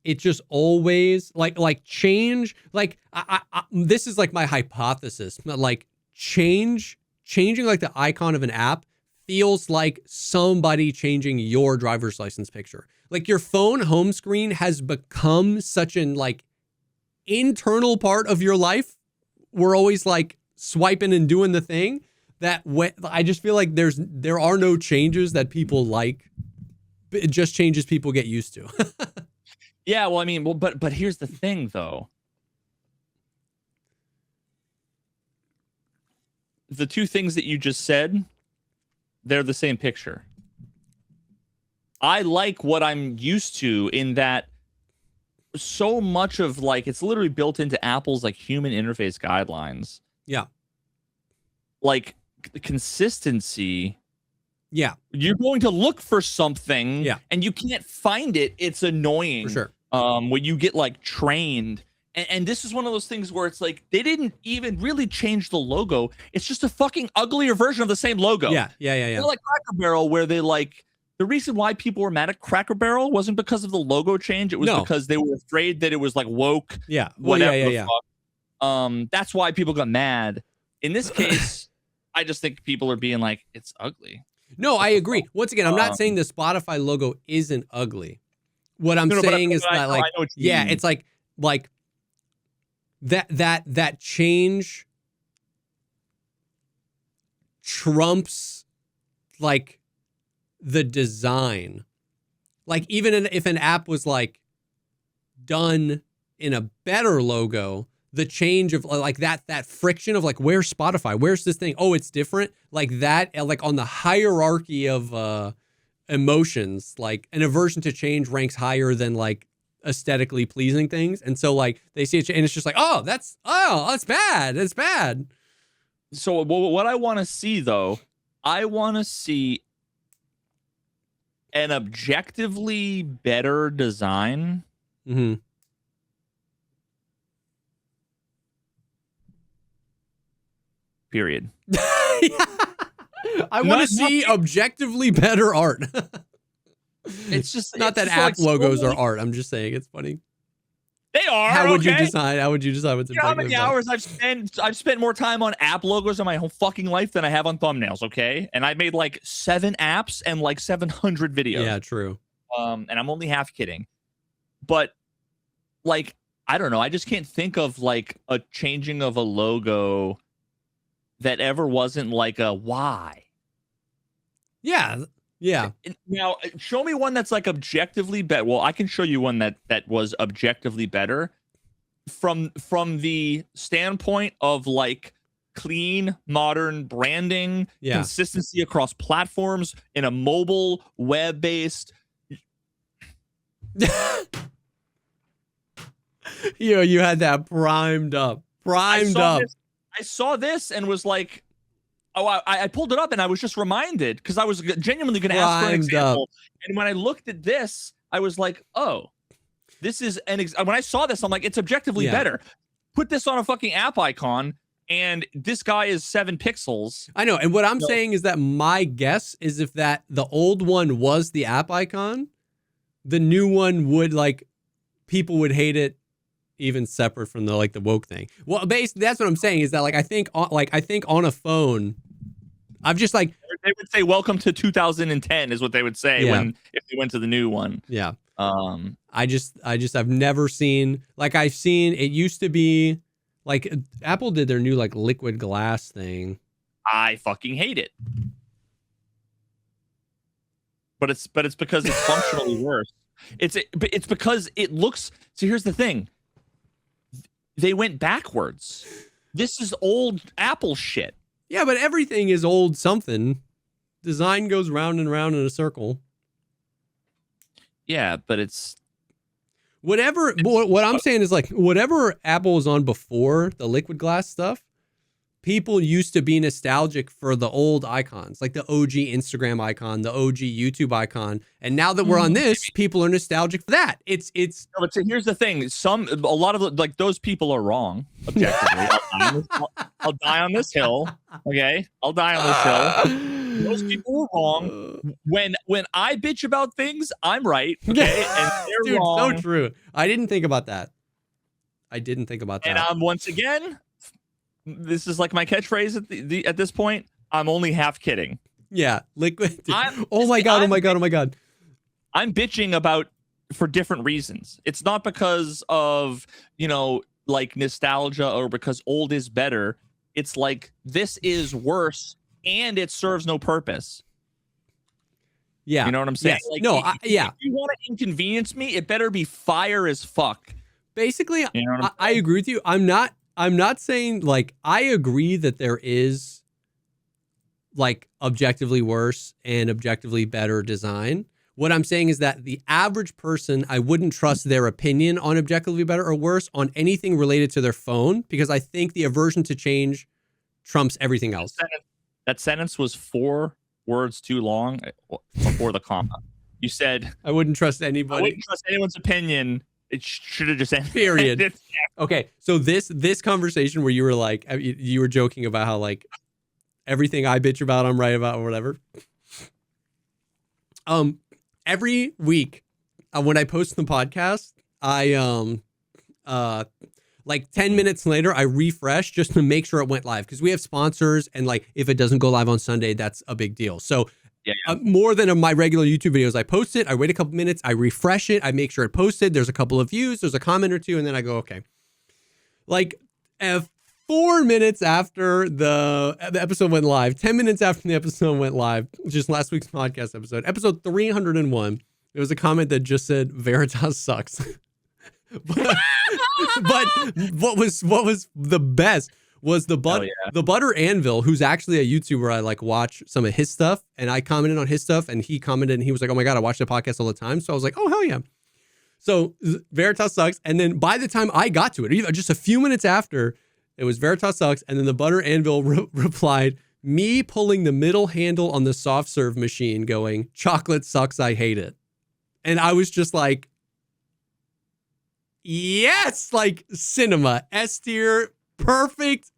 it just always like change. Like I this is like my hypothesis. Like changing like the icon of an app feels like somebody changing your driver's license picture. Like your phone home screen has become such an like internal part of your life. We're always like swiping and doing the thing that I just feel like there are no changes that people like. It just changes people get used to. Yeah, well, I mean, but here's the thing, though. The 2 things that you just said, they're the same picture. I like what I'm used to in that so much of like it's literally built into Apple's like human interface guidelines. Yeah. Like the consistency. Yeah. You're going to look for something and you can't find it. It's annoying. For sure. When you get like trained. And this is one of those things where it's like they didn't even really change the logo. It's just a fucking uglier version of the same logo. Yeah. They're like Cracker Barrel, where they like the reason why people were mad at Cracker Barrel wasn't because of the logo change. It was because they were afraid that it was like woke. Yeah. Well, whatever the fuck. That's why people got mad. In this case, I just think people are being like, it's ugly. No, I agree. Once again, I'm not saying the Spotify logo isn't ugly. What I'm saying is that like, it's like that change trumps like the design. Like even if an app was like done in a better logo, the change of like that friction of like, where's Spotify? Where's this thing? Oh, it's different. Like that, like on the hierarchy of emotions, like an aversion to change ranks higher than like aesthetically pleasing things. And so like they see it and it's just like, that's bad. It's bad. So what I want to see though, I want to see an objectively better design. Mm-hmm. Period. I want to see objectively better art. It's just not that just app like logos are art. I'm just saying it's funny. They are. How would you decide? How would you decide what's how many hours I've spent more time on app logos in my whole fucking life than I have on thumbnails, okay? And I made like 7 apps and like 700 videos. Yeah, true. And I'm only half kidding. But like, I don't know. I just can't think of like a changing of a logo that ever wasn't like a why. Yeah. Yeah. Now, show me one that's like objectively better. Well, I can show you one that was objectively better from the standpoint of like clean, modern branding, consistency across platforms in a mobile, web-based. You had that primed up. I saw this and was like, I pulled it up and I was just reminded because I was genuinely going to ask for an example. And when I looked at this, I was like, oh, this is when I saw this, I'm like, it's objectively better. Put this on a fucking app icon and this guy is 7 pixels. I know. And what I'm saying is that my guess is if that the old one was the app icon, the new one would like, people would hate it even separate from the like the woke thing. Well, basically that's what I'm saying is that like I think on a phone, I've just like they would say welcome to 2010 is what they would say if they went to the new one. Yeah. I've never seen like I've seen it used to be like Apple did their new like liquid glass thing. I fucking hate it. But it's because it's functionally worse. It's because it looks. So here's the thing. They went backwards. This is old Apple shit. Yeah, but everything is old something. Design goes round and round in a circle. Yeah, but it's whatever. What I'm saying is like whatever Apple was on before the liquid glass stuff, people used to be nostalgic for the old icons, like the OG Instagram icon, the OG YouTube icon. And now that we're on this, people are nostalgic for that. It's. No, but here's the thing: a lot of like those people are wrong. Objectively, I'll die on this hill. Okay, I'll die on this hill. Those people were wrong. When I bitch about things, I'm right. Okay, and they're wrong. So true. I didn't think about that. And once again. This is like my catchphrase at this point. I'm only half kidding. Yeah, liquid. Oh my god. I'm bitching about for different reasons. It's not because of, like nostalgia or because old is better. It's like this is worse and it serves no purpose. Yeah. You know what I'm saying? Yes. Like, if you want to inconvenience me, it better be fire as fuck. Basically, I agree with you. I'm not saying like I agree that there is like objectively worse and objectively better design. What I'm saying is that the average person, I wouldn't trust their opinion on objectively better or worse on anything related to their phone, because I think the aversion to change trumps everything else. That sentence was 4 words too long before the comma. You said, I wouldn't trust anybody. I wouldn't trust anyone's opinion. It should have just ended. Period. Okay, so this conversation where you were like, you were joking about how like everything I bitch about, I'm right about or whatever. Every week when I post the podcast, I like 10 minutes later, I refresh just to make sure it went live, because we have sponsors, and like if it doesn't go live on Sunday, that's a big deal. So more than my regular YouTube videos, I post it, I wait a couple minutes, I refresh it, I make sure it posted, there's a couple of views, there's a comment or two, and then I go, okay. Like 4 minutes after the episode went live, 10 minutes after the episode went live, just last week's podcast episode 301, there was a comment that just said Veritas sucks. but what was the best was the Butter Anvil, who's actually a YouTuber. I like watch some of his stuff, and I commented on his stuff, and he commented, and he was like, oh my God, I watch the podcast all the time. So I was like, oh, hell yeah. So Veritas sucks. And then by the time I got to it, just a few minutes after, it was Veritas sucks. And then the Butter Anvil replied, me pulling the middle handle on the soft serve machine going, chocolate sucks, I hate it. And I was just like, yes, like cinema, S tier, perfect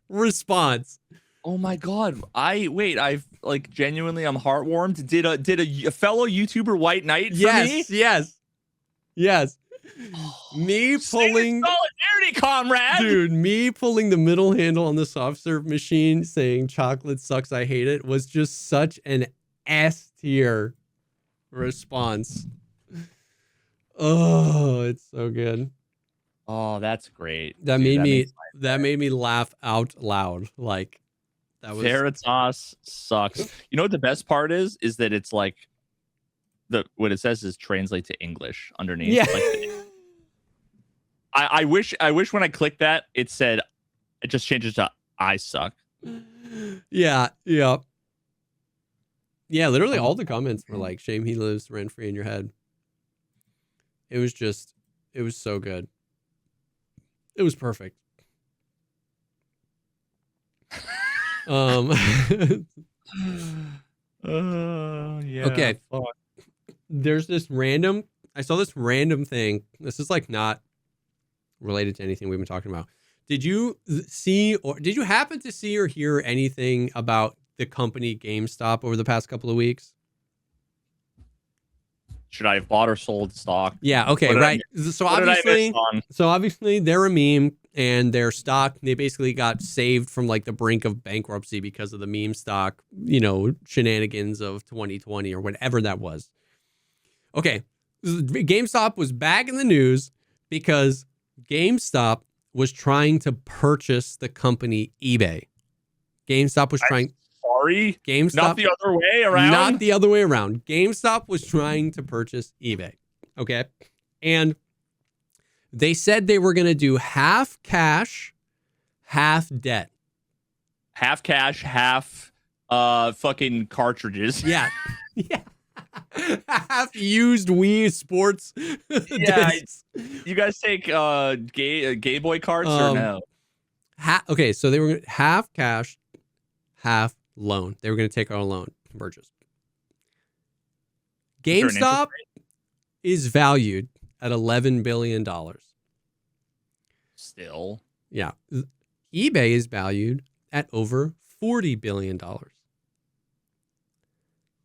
response. Oh my God. I've like genuinely, I'm heartwarmed. Did a fellow YouTuber white knight for me? Yes. Me pulling solidarity, comrade. Dude, me pulling the middle handle on the soft serve machine saying chocolate sucks, I hate it was just such an S tier response. Oh, it's so good. Oh, that's great. That made me laugh out loud. Like that was Veritas sucks. You know what the best part is that it's like what it says is translate to English underneath. Yeah. Like, I wish when I clicked that it said it just changes to I suck. Yeah. Literally all the comments were like, shame he lives rent free in your head. It was so good. It was perfect. Yeah. Okay. There's I saw this random thing. This is like not related to anything we've been talking about. Did you happen to see or hear anything about the company GameStop over the past couple of weeks? Should I have bought or sold stock? Yeah, okay, right. So obviously they're a meme, and their stock, they basically got saved from like the brink of bankruptcy because of the meme stock, shenanigans of 2020 or whatever that was. Okay, GameStop was back in the news because GameStop was trying to purchase the company eBay. GameStop was trying... Sorry? GameStop... Not the other way around? Not the other way around. GameStop was trying to purchase eBay. Okay? And they said they were going to do half cash, half debt. Half cash, half fucking cartridges. Yeah. Yeah. Half used Wii Sports. Yeah. You guys take gay boy cards or no? Okay, so they were half cash, half loan. They were going to take our loan purchase. GameStop is valued at $11 billion. Still. Yeah. eBay is valued at over $40 billion.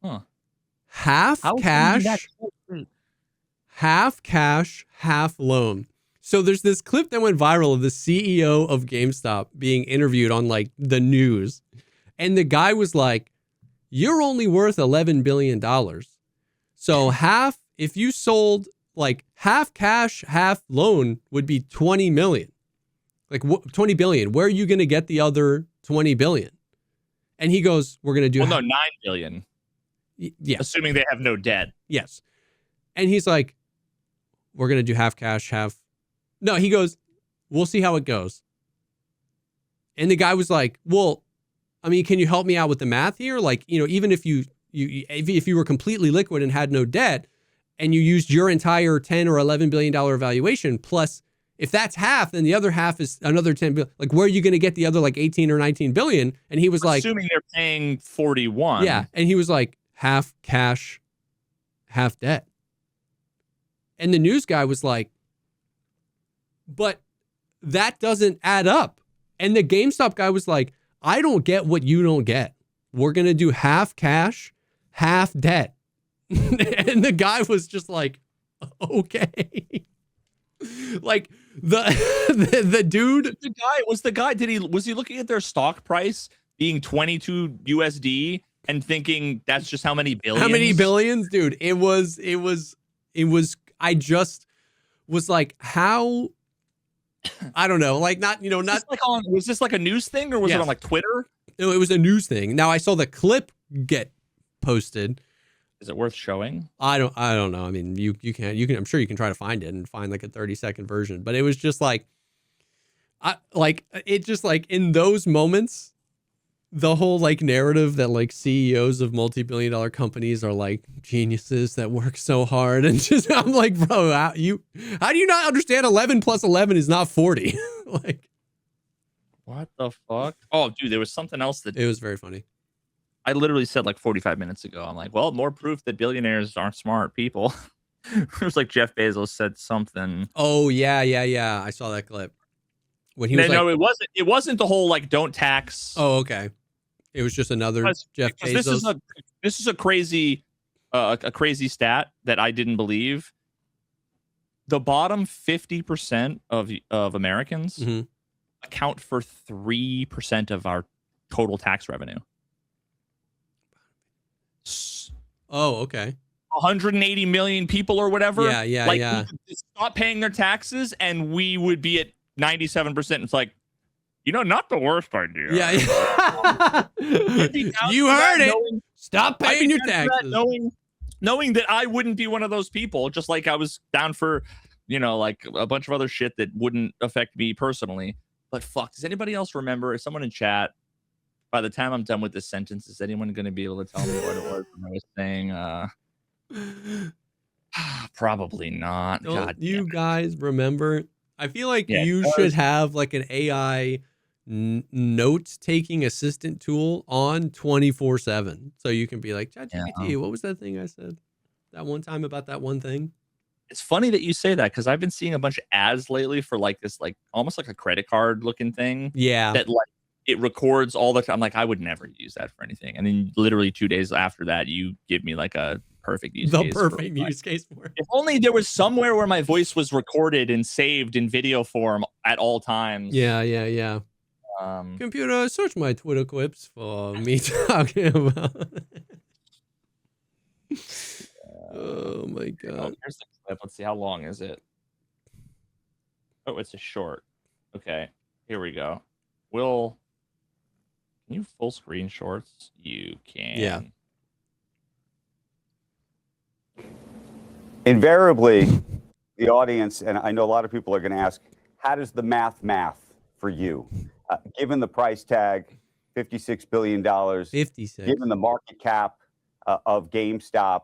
Huh. Half cash, half loan. So there's this clip that went viral of the CEO of GameStop being interviewed on like the news. And the guy was like, you're only worth $11 billion. So if you sold like half cash, half loan would be 20 million. Like 20 billion. Where are you going to get the other 20 billion? And he goes, we're going to do... Well, no, 9 billion. Yes. Assuming they have no debt. Yes. And he's like, we're going to do half cash, half... No, he goes, we'll see how it goes. And the guy was like, well, I mean, can you help me out with the math here? Like, even if you if you were completely liquid and had no debt, and you used your entire $10 or $11 billion valuation, plus if that's half, then the other half is another 10 billion. Like, where are you going to get the other like 18 or 19 billion? And he was like, assuming they're paying 41. Yeah. And he was like, half cash, half debt. And the news guy was like, but that doesn't add up. And the GameStop guy was like, I don't get what you don't get. We're going to do half cash, half debt. And the guy was just like, okay. Like the dude, the guy was he looking at their stock price being 22 USD and thinking that's just how many billions? How many billions, dude? It was I just was like, how, I don't know, like not was this like a news thing or was it on like Twitter? No, it was a news thing. Now I saw the clip get posted. Is it worth showing? I don't know. I mean, you can I'm sure you can try to find it and find like a 30-second version, but it was just like in those moments, the whole like narrative that like CEOs of multi-billion-dollar companies are like geniuses that work so hard, and just I'm like, bro, how do you not understand 11 plus 11 is not 40? Like, what the fuck? Oh, dude, there was something else that it was very funny. I literally said like 45 minutes ago. I'm like, well, more proof that billionaires aren't smart people. It was like Jeff Bezos said something. Oh yeah. I saw that clip. When he was no, it wasn't the whole like don't tax. Oh, okay. It was just another Jeff Bezos. This is a crazy stat that I didn't believe. The bottom 50% of Americans account for 3% of our total tax revenue. Oh, okay. 180 million people or whatever. Yeah. We could stop paying their taxes and we would be at 97%. It's like, not the worst idea. Yeah. You heard it. Stop paying your taxes. Knowing that I wouldn't be one of those people, just like I was down for, like a bunch of other shit that wouldn't affect me personally. But fuck, does anybody else remember? Is someone in chat? By the time I'm done with this sentence, is anyone going to be able to tell me what it was when I was saying? Probably not. Don't you guys remember? I feel like you should have like an AI note-taking assistant tool on 24/7, so you can be like, ChatGPT, what was that thing I said that one time about that one thing? It's funny that you say that because I've been seeing a bunch of ads lately for like this, like almost like a credit card looking thing. Yeah. That like it records all the time. I'm like, I would never use that for anything. And then literally 2 days after that, you give me like a perfect use case. The perfect use case for it. If only there was somewhere where my voice was recorded and saved in video form at all times. Yeah. Computer, search my Twitter clips for me talking about. Oh my god. Here's the clip. Let's see, how long is it? Oh, it's a short. Okay, here we go. Can you full screen shorts? You can. Yeah. Invariably, the audience, and I know a lot of people are going to ask, how does the math for you? Given the price tag, $56 billion, 56. Given the market cap of GameStop,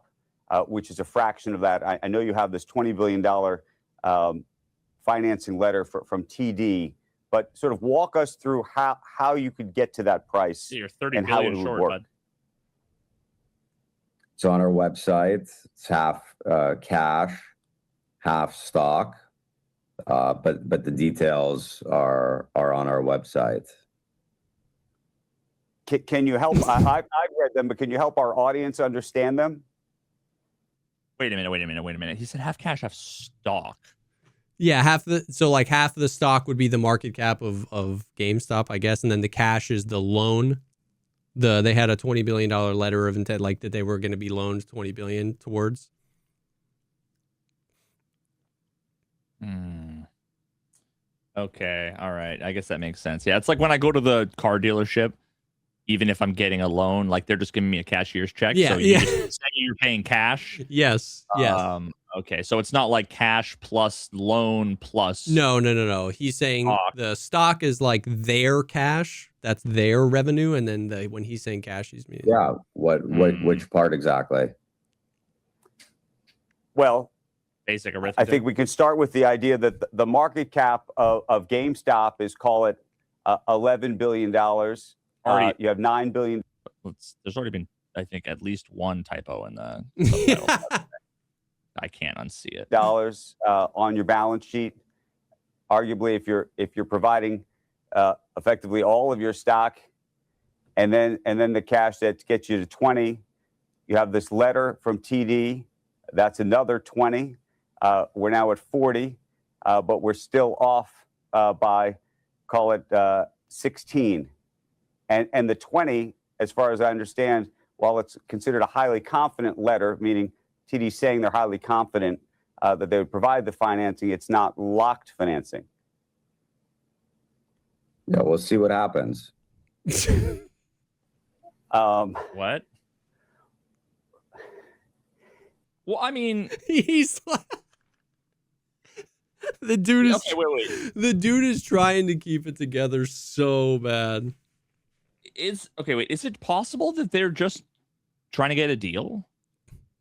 which is a fraction of that. I know you have this $20 billion financing letter from TD, but sort of walk us through how you could get to that price. You're 30 and how it billion would short, work. bud. It's on our website. It's half cash, half stock, but the details are on our website. Can you help? I've read them, but can you help our audience understand them? Wait a minute. He said half cash, half stock. Yeah, half of the stock would be the market cap of GameStop, I guess, and then the cash is the loan. They had a $20 billion letter of intent, like that they were going to be loaned $20 billion towards. Okay, all right. I guess that makes sense. Yeah, it's like when I go to the car dealership, even if I'm getting a loan, like they're just giving me a cashier's check. Yeah, so you're paying cash. Yes. Okay, so it's not like cash plus loan plus. No. He's saying the stock is like their cash, That's their revenue, and then when he's saying cash, he's meaning. Yeah. Which part exactly? Well, Basic arithmetic. I think we can start with the idea that the market cap of GameStop is, call it, $11 billion. You have $9 billion. There's already been, I think, at least one typo in the subtitle. I can't unsee it. Dollars on your balance sheet. Arguably, if you're providing effectively all of your stock, and then the cash that gets you to 20, you have this letter from TD. That's another 20. We're now at 40, but we're still off by, call it, 16. And the 20, as far as I understand, while it's considered a highly confident letter, meaning TD saying they're highly confident that they would provide the financing, it's not locked financing. Yeah, we'll see what happens. What? Well, I mean, he's like, the dude is wait. The dude is trying to keep it together so bad. Is it possible that they're just trying to get a deal?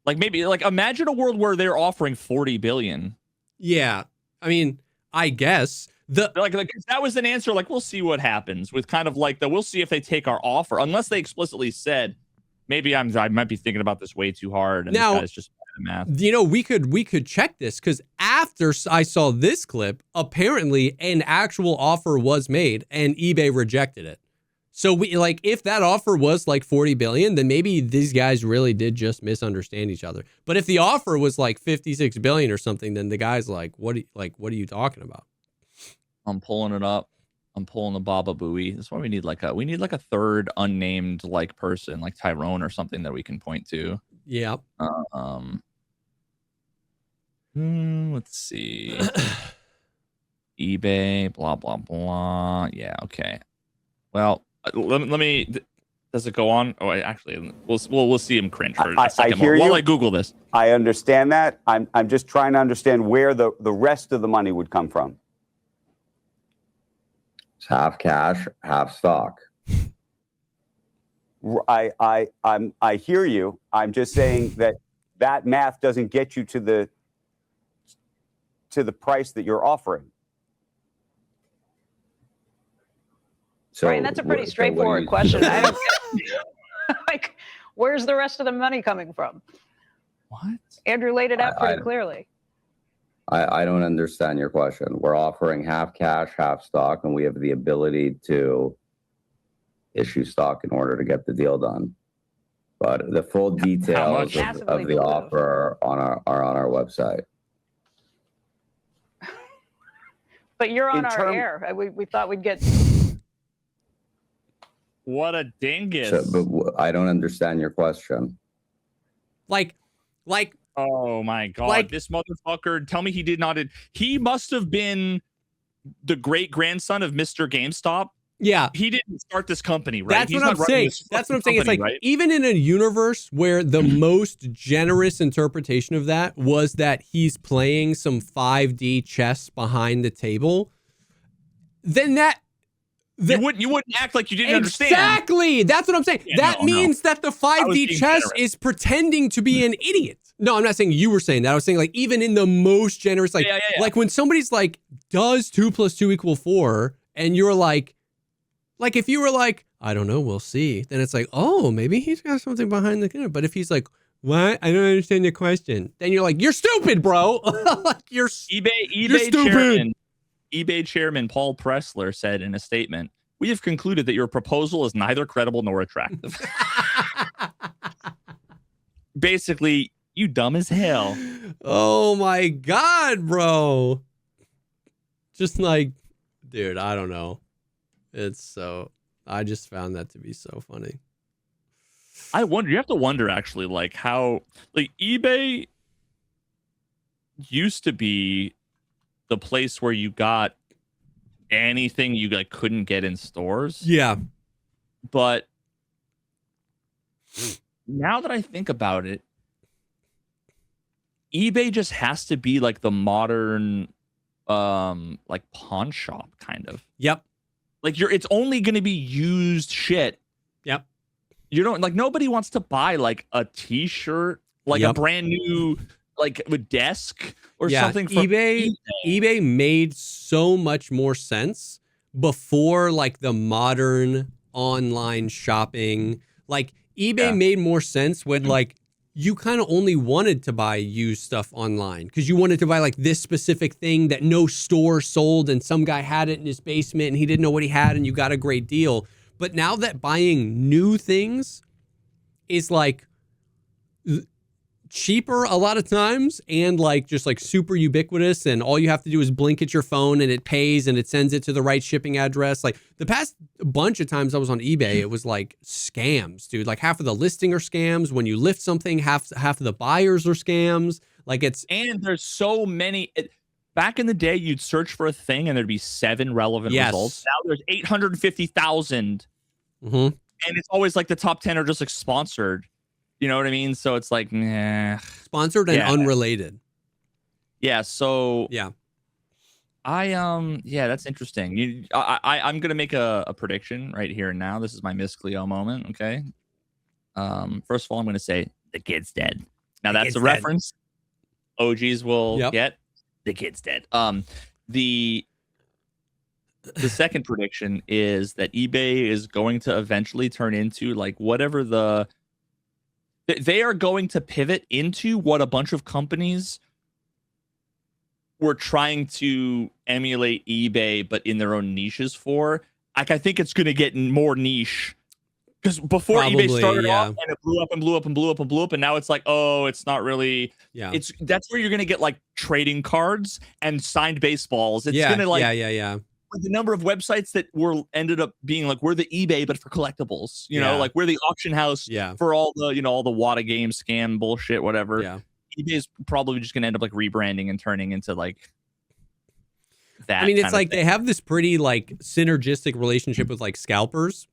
Like, maybe, like, imagine a world where they're offering 40 billion. Yeah, I mean, I guess like that was an answer. Like, we'll see what happens with kind of like we'll see if they take our offer, unless they explicitly said, maybe I might be thinking about this way too hard. And now, this guy's just math. You know, we could check this, because after I saw this clip, apparently an actual offer was made and eBay rejected it. So we, like, if that offer was like 40 billion, then maybe these guys really did just misunderstand each other. But if the offer was like 56 billion or something, then the guy's like, what are you talking about? I'm pulling it up. I'm pulling the Baba Booey. That's why we need like a third unnamed like person, like Tyrone or something that we can point to. Yeah. Let's see. eBay, blah blah blah. Yeah, okay. Well, let me. Does it go on? Oh, actually, we'll see him cringe for a second while I Google this. I understand that. I'm just trying to understand where the rest of the money would come from. It's half cash, half stock. I hear you. I'm just saying that math doesn't get you to the price that you're offering. So, Brian, that's a pretty straightforward question. I don't like, where's the rest of the money coming from? What? Andrew laid it out pretty clearly. I don't understand your question. We're offering half cash, half stock, and we have the ability to issue stock in order to get the deal done. But the full details of the offer are on our website. But you're on our air. We thought we'd get. What a dingus. But I don't understand your question. Like. Oh my God! Like, this motherfucker! Tell me he did not. He must have been the great grandson of Mr. GameStop. Yeah, he didn't start this company, right? That's what I'm saying. That's what I'm saying. It's like, right? Even in a universe where the most generous interpretation of that was that he's playing some 5D chess behind the table, then you wouldn't act like you didn't understand. Exactly. That's what I'm saying. Yeah, that means that the 5D chess is pretending to be an idiot. No, I'm not saying you were saying that. I was saying, like, even in the most generous, like, like when somebody's like, does 2 + 2 = 4, and you're like if you were like, I don't know, we'll see, then it's like, oh, maybe he's got something behind the camera. But if he's like, what? I don't understand your question. Then you're like, you're stupid, bro. You're stupid. eBay chairman Paul Pressler said in a statement, "We have concluded that your proposal is neither credible nor attractive." Basically, you dumb as hell. Oh my God, bro. Just like, dude, I don't know. I just found that to be so funny. You have to wonder actually, like, how, like, eBay used to be the place where you got anything you like couldn't get in stores. Yeah. But now that I think about it, eBay just has to be like the modern like pawn shop kind of. Yep. Like it's only going to be used shit. Yep. You don't like nobody wants to buy like a t-shirt, like a brand new like a desk or something from eBay made so much more sense before like the modern online shopping. Like eBay made more sense when like you kind of only wanted to buy used stuff online because you wanted to buy like this specific thing that no store sold and some guy had it in his basement and he didn't know what he had and you got a great deal. But now that buying new things is like cheaper a lot of times and like just like super ubiquitous and all you have to do is blink at your phone and it pays and it sends it to the right shipping address. Like the past bunch of times I was on eBay, it was like scams, dude. Like half of the listing are scams. When you lift something, half of the buyers are scams. Like and there's so many. Back in the day, you'd search for a thing and there'd be 7 relevant results. Now there's 850,000. And it's always like the top 10 are just like sponsored. You know what I mean? So it's like, nah. Sponsored and unrelated. Yeah. So yeah, that's interesting. I'm gonna make a prediction right here and now. This is my Miss Cleo moment. Okay. First of all, I'm gonna say the kid's dead. Now that's a reference. OGs will get the kid's dead. The second prediction is that eBay is going to eventually turn into like whatever they are going to pivot into what a bunch of companies were trying to emulate eBay, but in their own niches for. Like, I think it's going to get more niche because before eBay started off and it blew up and blew up and blew up and blew up. And now it's like, oh, it's not really. Yeah. That's where you're going to get like trading cards and signed baseballs. It's going to like. Yeah. The number of websites that ended up being like we're the eBay but for collectibles, you know, like we're the auction house for all the all the Wada game scam bullshit, whatever. Yeah, eBay is probably just gonna end up like rebranding and turning into like that. I mean, it's like they have this pretty like synergistic relationship with like scalpers.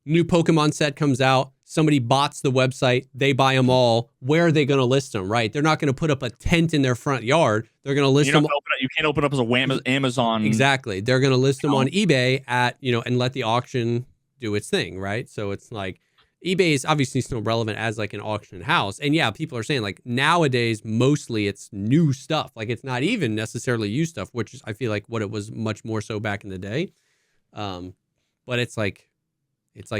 New Pokemon set comes out, somebody bots the website, they buy them all. Where are they going to list them? Right? They're not going to put up a tent in their front yard. They're going to list them. You can't open up as a Amazon. Exactly. They're going to list them on eBay at and let the auction do its thing. Right? So it's like eBay is obviously still relevant as like an auction house. And yeah, people are saying like nowadays mostly it's new stuff. Like it's not even necessarily used stuff, which is I feel like what it was much more so back in the day. But it's like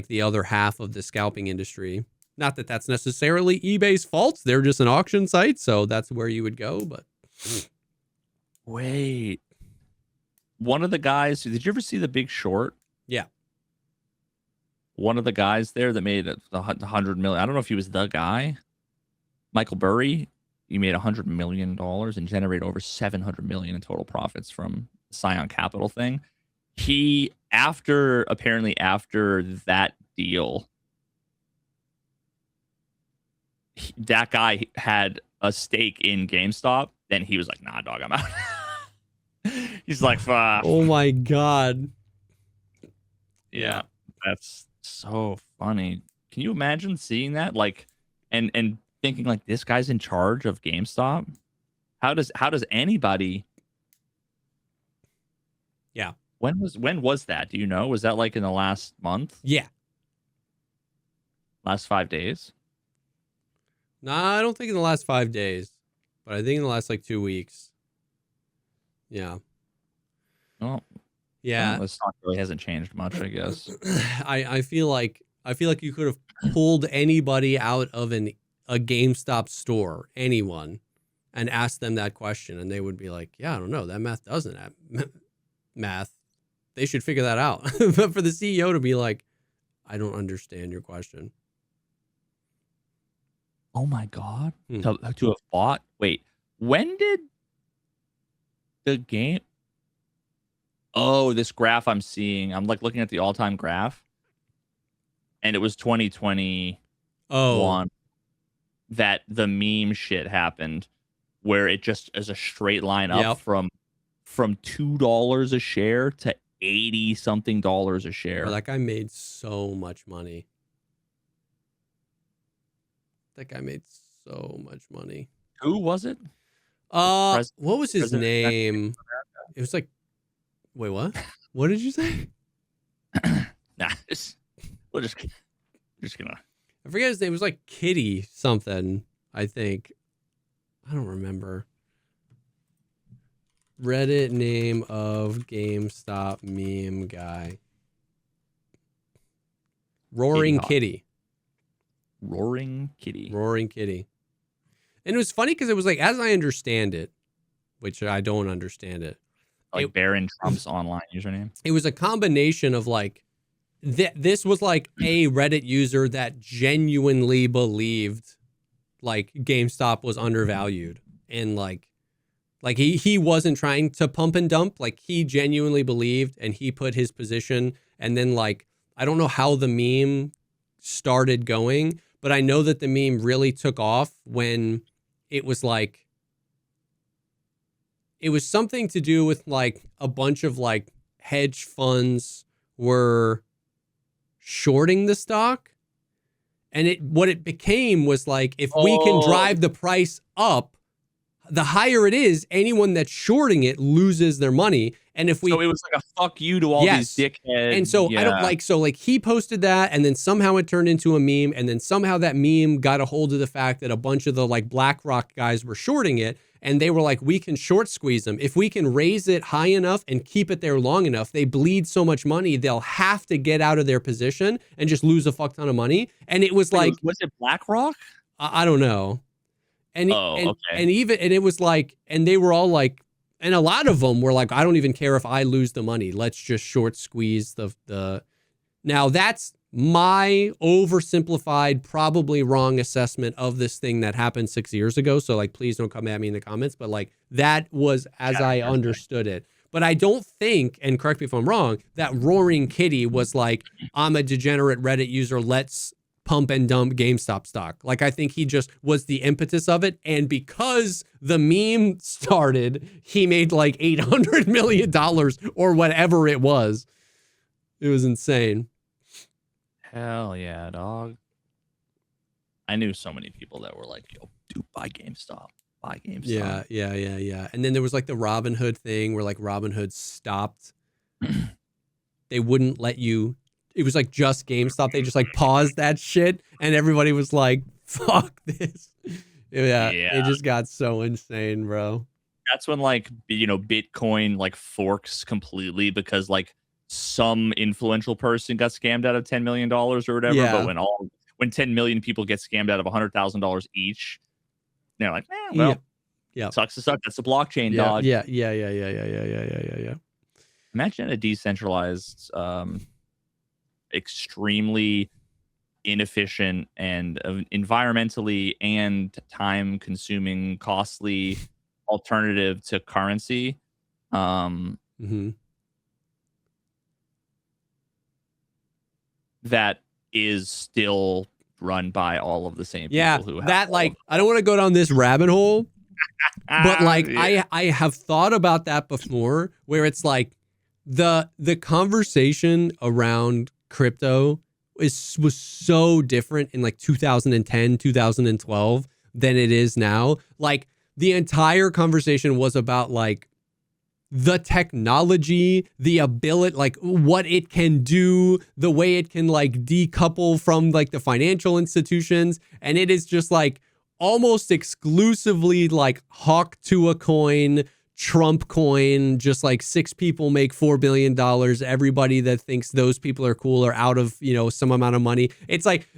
the other half of the scalping industry. Not that that's necessarily eBay's fault. They're just an auction site, so that's where you would go. But wait, one of the guys. Did you ever see The Big Short? Yeah. One of the guys there that made $100 million. I don't know if he was the guy. Michael Burry. He made $100 million and generated over $700 million in total profits from the Scion Capital thing. He after that deal, that guy had a stake in GameStop. Then he was like, "Nah, dog, I'm out." He's like, "Fuck." Oh my god. Yeah, that's so funny. Can you imagine seeing that? Like, and thinking like this guy's in charge of GameStop. How does anybody? Yeah. When was that? Do you know? Was that like in the last month? Yeah. Last 5 days? Nah, I don't think in the last 5 days, but I think in the last like 2 weeks. Yeah. Oh. Yeah. Well, the stock really hasn't changed much, I guess. I feel like you could have pulled anybody out of a GameStop store, anyone, and asked them that question, and they would be like, "Yeah, I don't know. That math doesn't have math. They should figure that out." But for the CEO to be like, "I don't understand your question." Oh my god! To have bought. Wait, when did the game? Oh, this graph I'm seeing. I'm like looking at the all-time graph, and it was 2021 that the meme shit happened, where it just is a straight line up from $2 a share to $80 something a share. Bro, that guy made so much money. Who was it? What was his name? It was like, wait, what? What did you say? Nah, we're just gonna. I forget his name. It was like Kitty something, I think. I don't remember. Reddit name of GameStop meme guy. Roaring Kitty. Roaring Kitty. Roaring Kitty. And it was funny because it was like, as I understand it, which I don't understand it. Like Baron Trump's online username. It was a combination of like, this was like a Reddit user that genuinely believed like GameStop was undervalued. And like he wasn't trying to pump and dump. Like he genuinely believed and he put his position. And then like, I don't know how the meme started going, but I know that the meme really took off when it was like, it was something to do with like a bunch of like hedge funds were shorting the stock. And what it became was like, if we can drive the price up, the higher it is, anyone that's shorting it loses their money. And if we, so it was like a fuck you to all these dickheads. And so I don't like, so like he posted that and then somehow it turned into a meme. And then somehow that meme got a hold of the fact that a bunch of the like BlackRock guys were shorting it. And they were like, we can short squeeze them. If we can raise it high enough and keep it there long enough, they bleed so much money, they'll have to get out of their position and just lose a fuck ton of money. And it was like, was it BlackRock? I don't know. And, and it was like, and they were all like, and a lot of them were like, I don't even care if I lose the money. Let's just short squeeze the. Now that's my oversimplified, probably wrong assessment of this thing that happened 6 years ago. So like, please don't come at me in the comments, but like that was as I understood it. But I don't think, and correct me if I'm wrong, that Roaring Kitty was like, I'm a degenerate Reddit user. Let's pump and dump GameStop stock. Like, I think he just was the impetus of it. And because the meme started, he made like $800 million or whatever it was. It was insane. Hell yeah, dog. I knew so many people that were like, yo, dude, buy GameStop. Buy GameStop. Yeah. And then there was like the Robinhood thing where like Robinhood stopped. They wouldn't let you. It was like just GameStop. They just like paused that shit. And everybody was like, fuck this. Yeah. It just got so insane, bro. That's when like, Bitcoin like forks completely because like some influential person got scammed out of $10 million or whatever. Yeah. But when 10 million people get scammed out of $100,000 each, they're like, well, yeah, sucks to suck. That's the blockchain, dog. Yeah. Imagine a decentralized, extremely inefficient and environmentally and time-consuming, costly alternative to currency. That is still run by all of the same people who have that like I don't want to go down this rabbit hole, but like I have thought about that before, where it's like the conversation around crypto was so different in like 2010, 2012 than it is now. Like the entire conversation was about like the technology, the ability, like what it can do, the way it can like decouple from like the financial institutions. And it is just like almost exclusively like hawk to a coin, Trump coin, just like 6 people make $4 billion. Everybody that thinks those people are cool are out of, some amount of money. It's like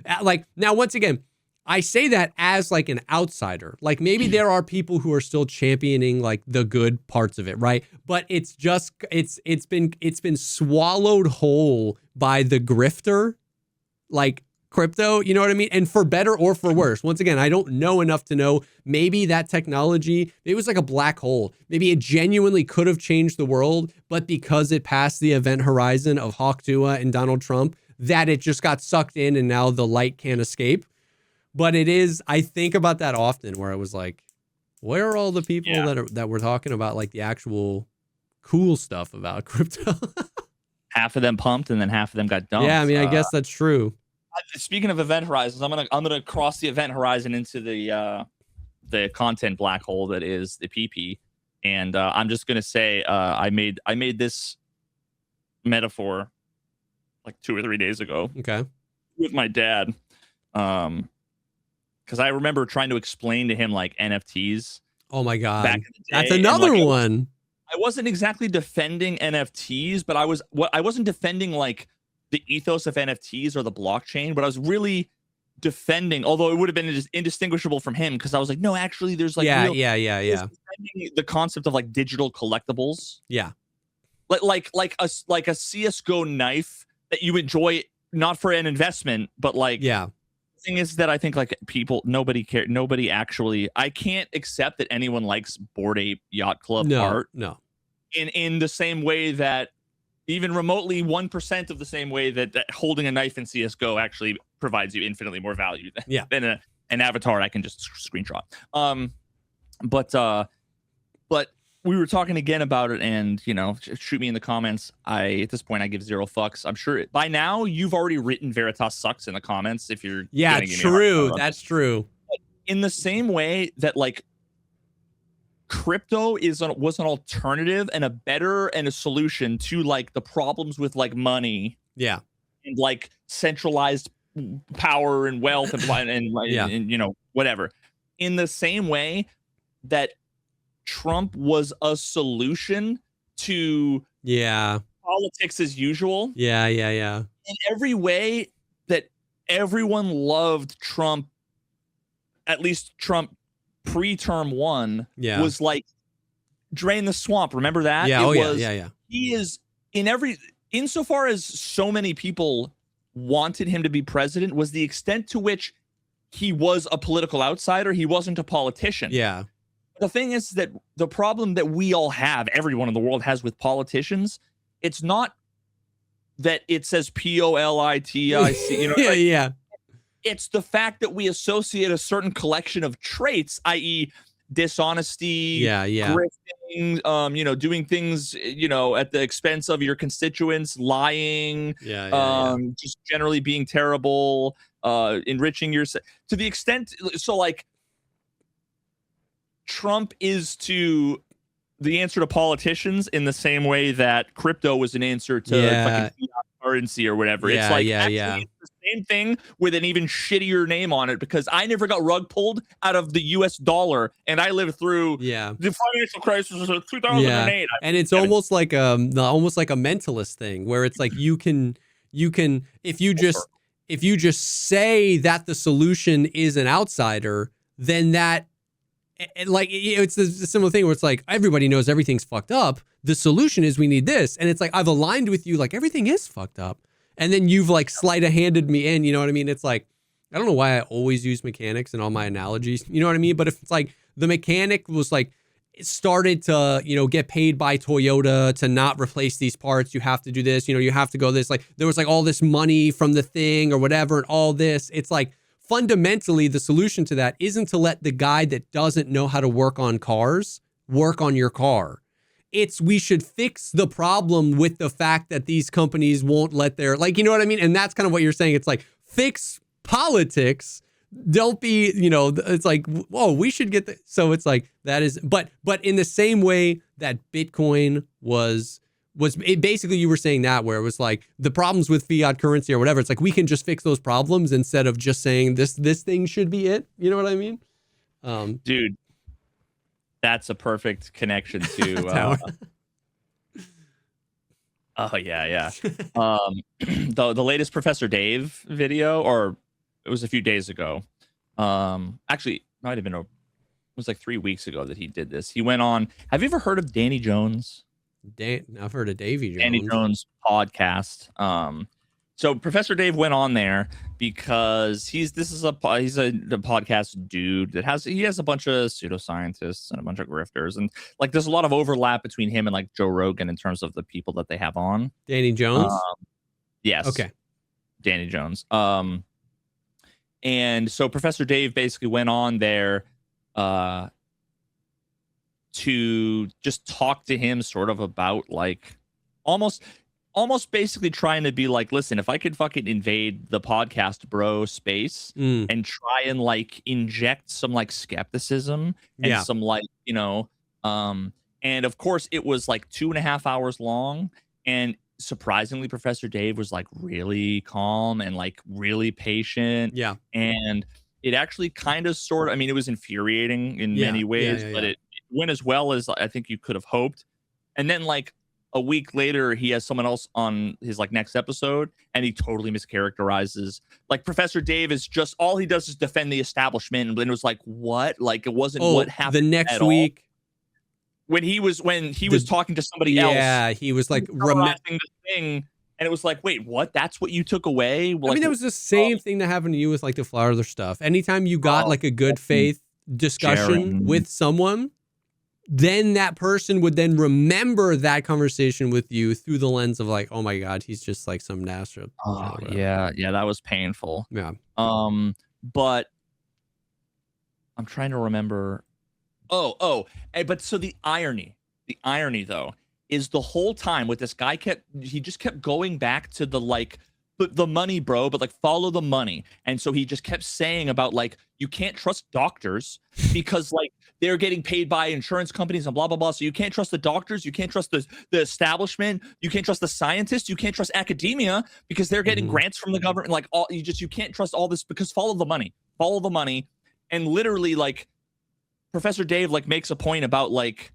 now, once again, I say that as like an outsider. Like maybe there are people who are still championing like the good parts of it, right? But it's just it's been swallowed whole by the grifter, like crypto, you know what I mean? And for better or for worse. Once again, I don't know enough to know. Maybe that technology, it was like a black hole. Maybe it genuinely could have changed the world, but because it passed the event horizon of Hawk Tuah and Donald Trump, that it just got sucked in and now the light can't escape. But it is, I think about that often, where I was like, where are all the people that were talking about like the actual cool stuff about crypto? Half of them pumped and then half of them got dumped. Yeah, I mean, I guess that's true. Speaking of event horizons, I'm gonna cross the event horizon into the content black hole that is the PP, and I'm just gonna say I made this metaphor like 2 or 3 days ago Okay. with my dad. Because I remember trying to explain to him like NFTs. Oh my God. Back in the day, That's and, another like, one. I wasn't exactly defending NFTs, but I wasn't defending like the ethos of NFTs or the blockchain, but I was really defending, although it would have been just indistinguishable from him, because I was like, no, actually, there's like Yeah. real, Yeah. the concept of like digital collectibles, Yeah. like a CS:GO knife that you enjoy not for an investment, but like Yeah. the thing is that I think like nobody actually, I can't accept that anyone likes Bored Ape Yacht Club art No. in the same way that even remotely 1% of the same way that holding a knife in CS:GO actually provides you infinitely more value than an avatar I can just screenshot. But we were talking again about it, and shoot me in the comments. At this point I give 0 fucks. I'm sure by now you've already written Veritas sucks in the comments if you're Yeah, true. That's true. In the same way that like crypto was an alternative and a better and a solution to like the problems with like money Yeah. and like centralized power and wealth and whatever. In the same way that Trump was a solution to politics as usual. Yeah. In every way that everyone loved Trump, at least Trump pre-term 1 was like drain the swamp. Remember that? Yeah. He is insofar as so many people wanted him to be president, was the extent to which he was a political outsider. He wasn't a politician. Yeah. The thing is that the problem that we all have, everyone in the world has with politicians, it's not that it says POLITIC. Yeah. It's the fact that we associate a certain collection of traits, i.e., dishonesty, grifting, doing things, at the expense of your constituents, lying, just generally being terrible, enriching yourself to the extent. So, like, Trump is to the answer to politicians in the same way that crypto was an answer to fucking fiat currency or whatever. It's like it's the same thing with an even shittier name on it, because I never got rug pulled out of the US dollar, and I lived through the financial crisis of 2008. And it's almost like a mentalist thing where it's like you can if you just say that the solution is an outsider, then that, like, it's the similar thing where it's like everybody knows everything's fucked up. The solution is we need this, and it's like I've aligned with you, like everything is fucked up, and then you've like sleight-of-handed me in. You know what I mean? It's like I don't know why I always use mechanics in all my analogies. You know what I mean? But if it's like the mechanic was like it started to get paid by Toyota to not replace these parts, you have to do this. You have to go this. Like there was like all this money from the thing or whatever, and all this. It's like. Fundamentally, the solution to that isn't to let the guy that doesn't know how to work on cars work on your car. It's we should fix the problem with the fact that these companies won't let their, like, you know what I mean? And that's kind of what you're saying. It's like, fix politics. Don't be, it's like, whoa, we should get the, so it's like, that is, but in the same way that Bitcoin was it basically, you were saying that where it was like the problems with fiat currency or whatever. It's like we can just fix those problems instead of just saying this thing should be it. You know what I mean? Dude, that's a perfect connection to. Oh yeah. The latest Professor Dave video, or it was a few days ago. Actually, it might have been it was like 3 weeks ago that he did this. He went on. Have you ever heard of Danny Jones? I've heard of Davy Jones. Danny Jones podcast. So Professor Dave went on there because he's a podcast dude that has a bunch of pseudoscientists and a bunch of grifters, and like there's a lot of overlap between him and like Joe Rogan in terms of the people that they have on. Danny Jones. Yes. Okay. Danny Jones. And so Professor Dave basically went on there to just talk to him sort of about like almost basically trying to be like, listen, if I could fucking invade the podcast bro space and try and like inject some like skepticism and some like, and of course it was like 2.5 hours long, and surprisingly, Professor Dave was like really calm and like really patient. Yeah. And it actually kind of sort of, I mean, it was infuriating in Yeah, many ways, yeah, but yeah. it went as well as I think you could have hoped. And then like a week later, he has someone else on his like next episode, and he totally mischaracterizes. Like Professor Dave is just, all he does is defend the establishment, and it was like, what? Like it wasn't what happened the next at all. week. When he was talking to somebody else. Yeah, he was like summarizing the thing, and it was like, wait, what? That's what you took away? Like, I mean, it was the same thing that happened to you with like the Florida stuff. Anytime you got like a good faith discussion with someone, then that person would then remember that conversation with you through the lens of like, oh my God, he's just like some NASA. Oh yeah, that was painful. Yeah. But I'm trying to remember. But so the irony though is the whole time with this guy he just kept going back to the like the money, bro, but like follow the money. And so he just kept saying about like, you can't trust doctors because like they're getting paid by insurance companies and blah blah blah. So you can't trust the doctors, you can't trust the establishment, you can't trust the scientists, you can't trust academia because they're getting grants from the government. Like you can't trust all this because follow the money. And literally like Professor Dave like makes a point about like,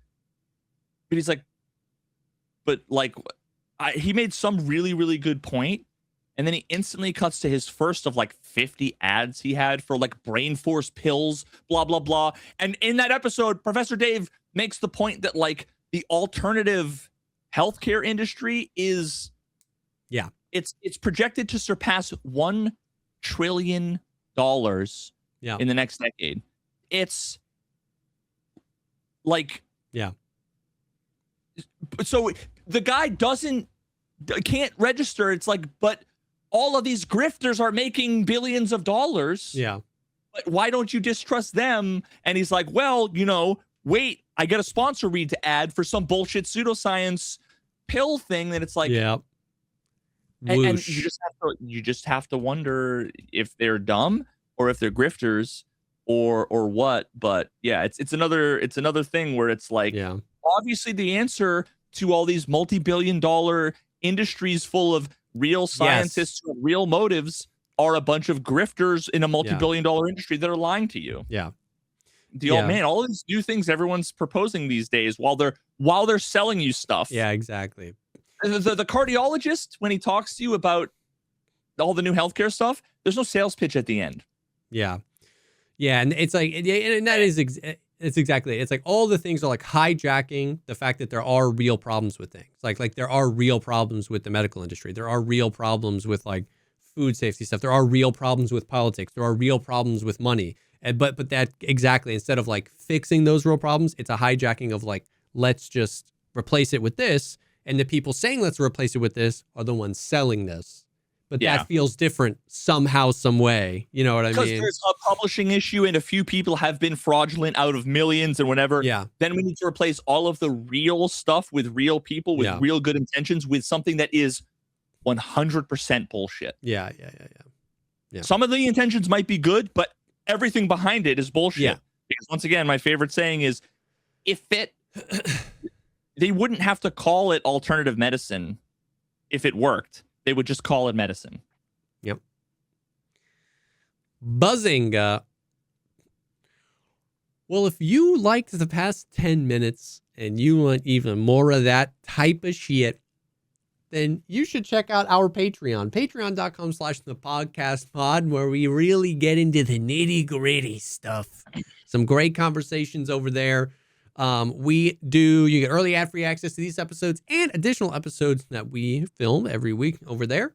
but he's like, he made some really, really good point. And then he instantly cuts to his first of like 50 ads he had for like brain force pills, blah, blah, blah. And in that episode, Professor Dave makes the point that like the alternative healthcare industry is, it's projected to surpass $1 trillion in the next decade. It's like, so the guy can't register. It's like, but all of these grifters are making billions of dollars. Yeah. But why don't you distrust them? And he's like, well, wait, I get a sponsor read to ad for some bullshit pseudoscience pill thing. That it's like, and you just have to wonder if they're dumb or if they're grifters or what. But yeah, it's another thing where it's like, obviously the answer to all these multi-billion-dollar industries full of real scientists with real motives are a bunch of grifters in a multi-billion-dollar industry that are lying to you. All these new things everyone's proposing these days while they're selling you stuff. Yeah, exactly. The cardiologist, when he talks to you about all the new healthcare stuff, there's no sales pitch at the end. Yeah, and it's like, and that is it's exactly. It's like all the things are like hijacking the fact that there are real problems with things. Like there are real problems with the medical industry. There are real problems with like food safety stuff. There are real problems with politics. There are real problems with money. But that exactly, instead of like fixing those real problems, it's a hijacking of like, let's just replace it with this. And the people saying let's replace it with this are the ones selling this. But that feels different somehow, some way. You know what I mean? Because there's a publishing issue and a few people have been fraudulent out of millions and whatever. Yeah. Then we need to replace all of the real stuff with real people with real good intentions with something that is 100% bullshit. Yeah. Some of the intentions might be good, but everything behind it is bullshit. Yeah. Because once again, my favorite saying is, they wouldn't have to call it alternative medicine if it worked. They would just call it medicine. Yep. Buzzinga. Well, if you liked the past 10 minutes and you want even more of that type of shit, then you should check out our Patreon. Patreon.com/thepodcastpod, where we really get into the nitty-gritty stuff. Some great conversations over there. You get early ad-free access to these episodes and additional episodes that we film every week over there.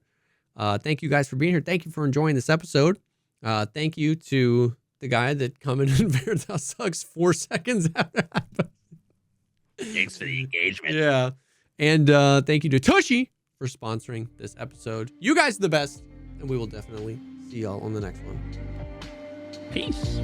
Thank you guys for being here. Thank you for enjoying this episode. Thank you to the guy that commented in Veritas sucks 4 seconds after that. Thanks for the engagement. Yeah. And thank you to Tushy for sponsoring this episode. You guys are the best, and we will definitely see y'all on the next one. Peace.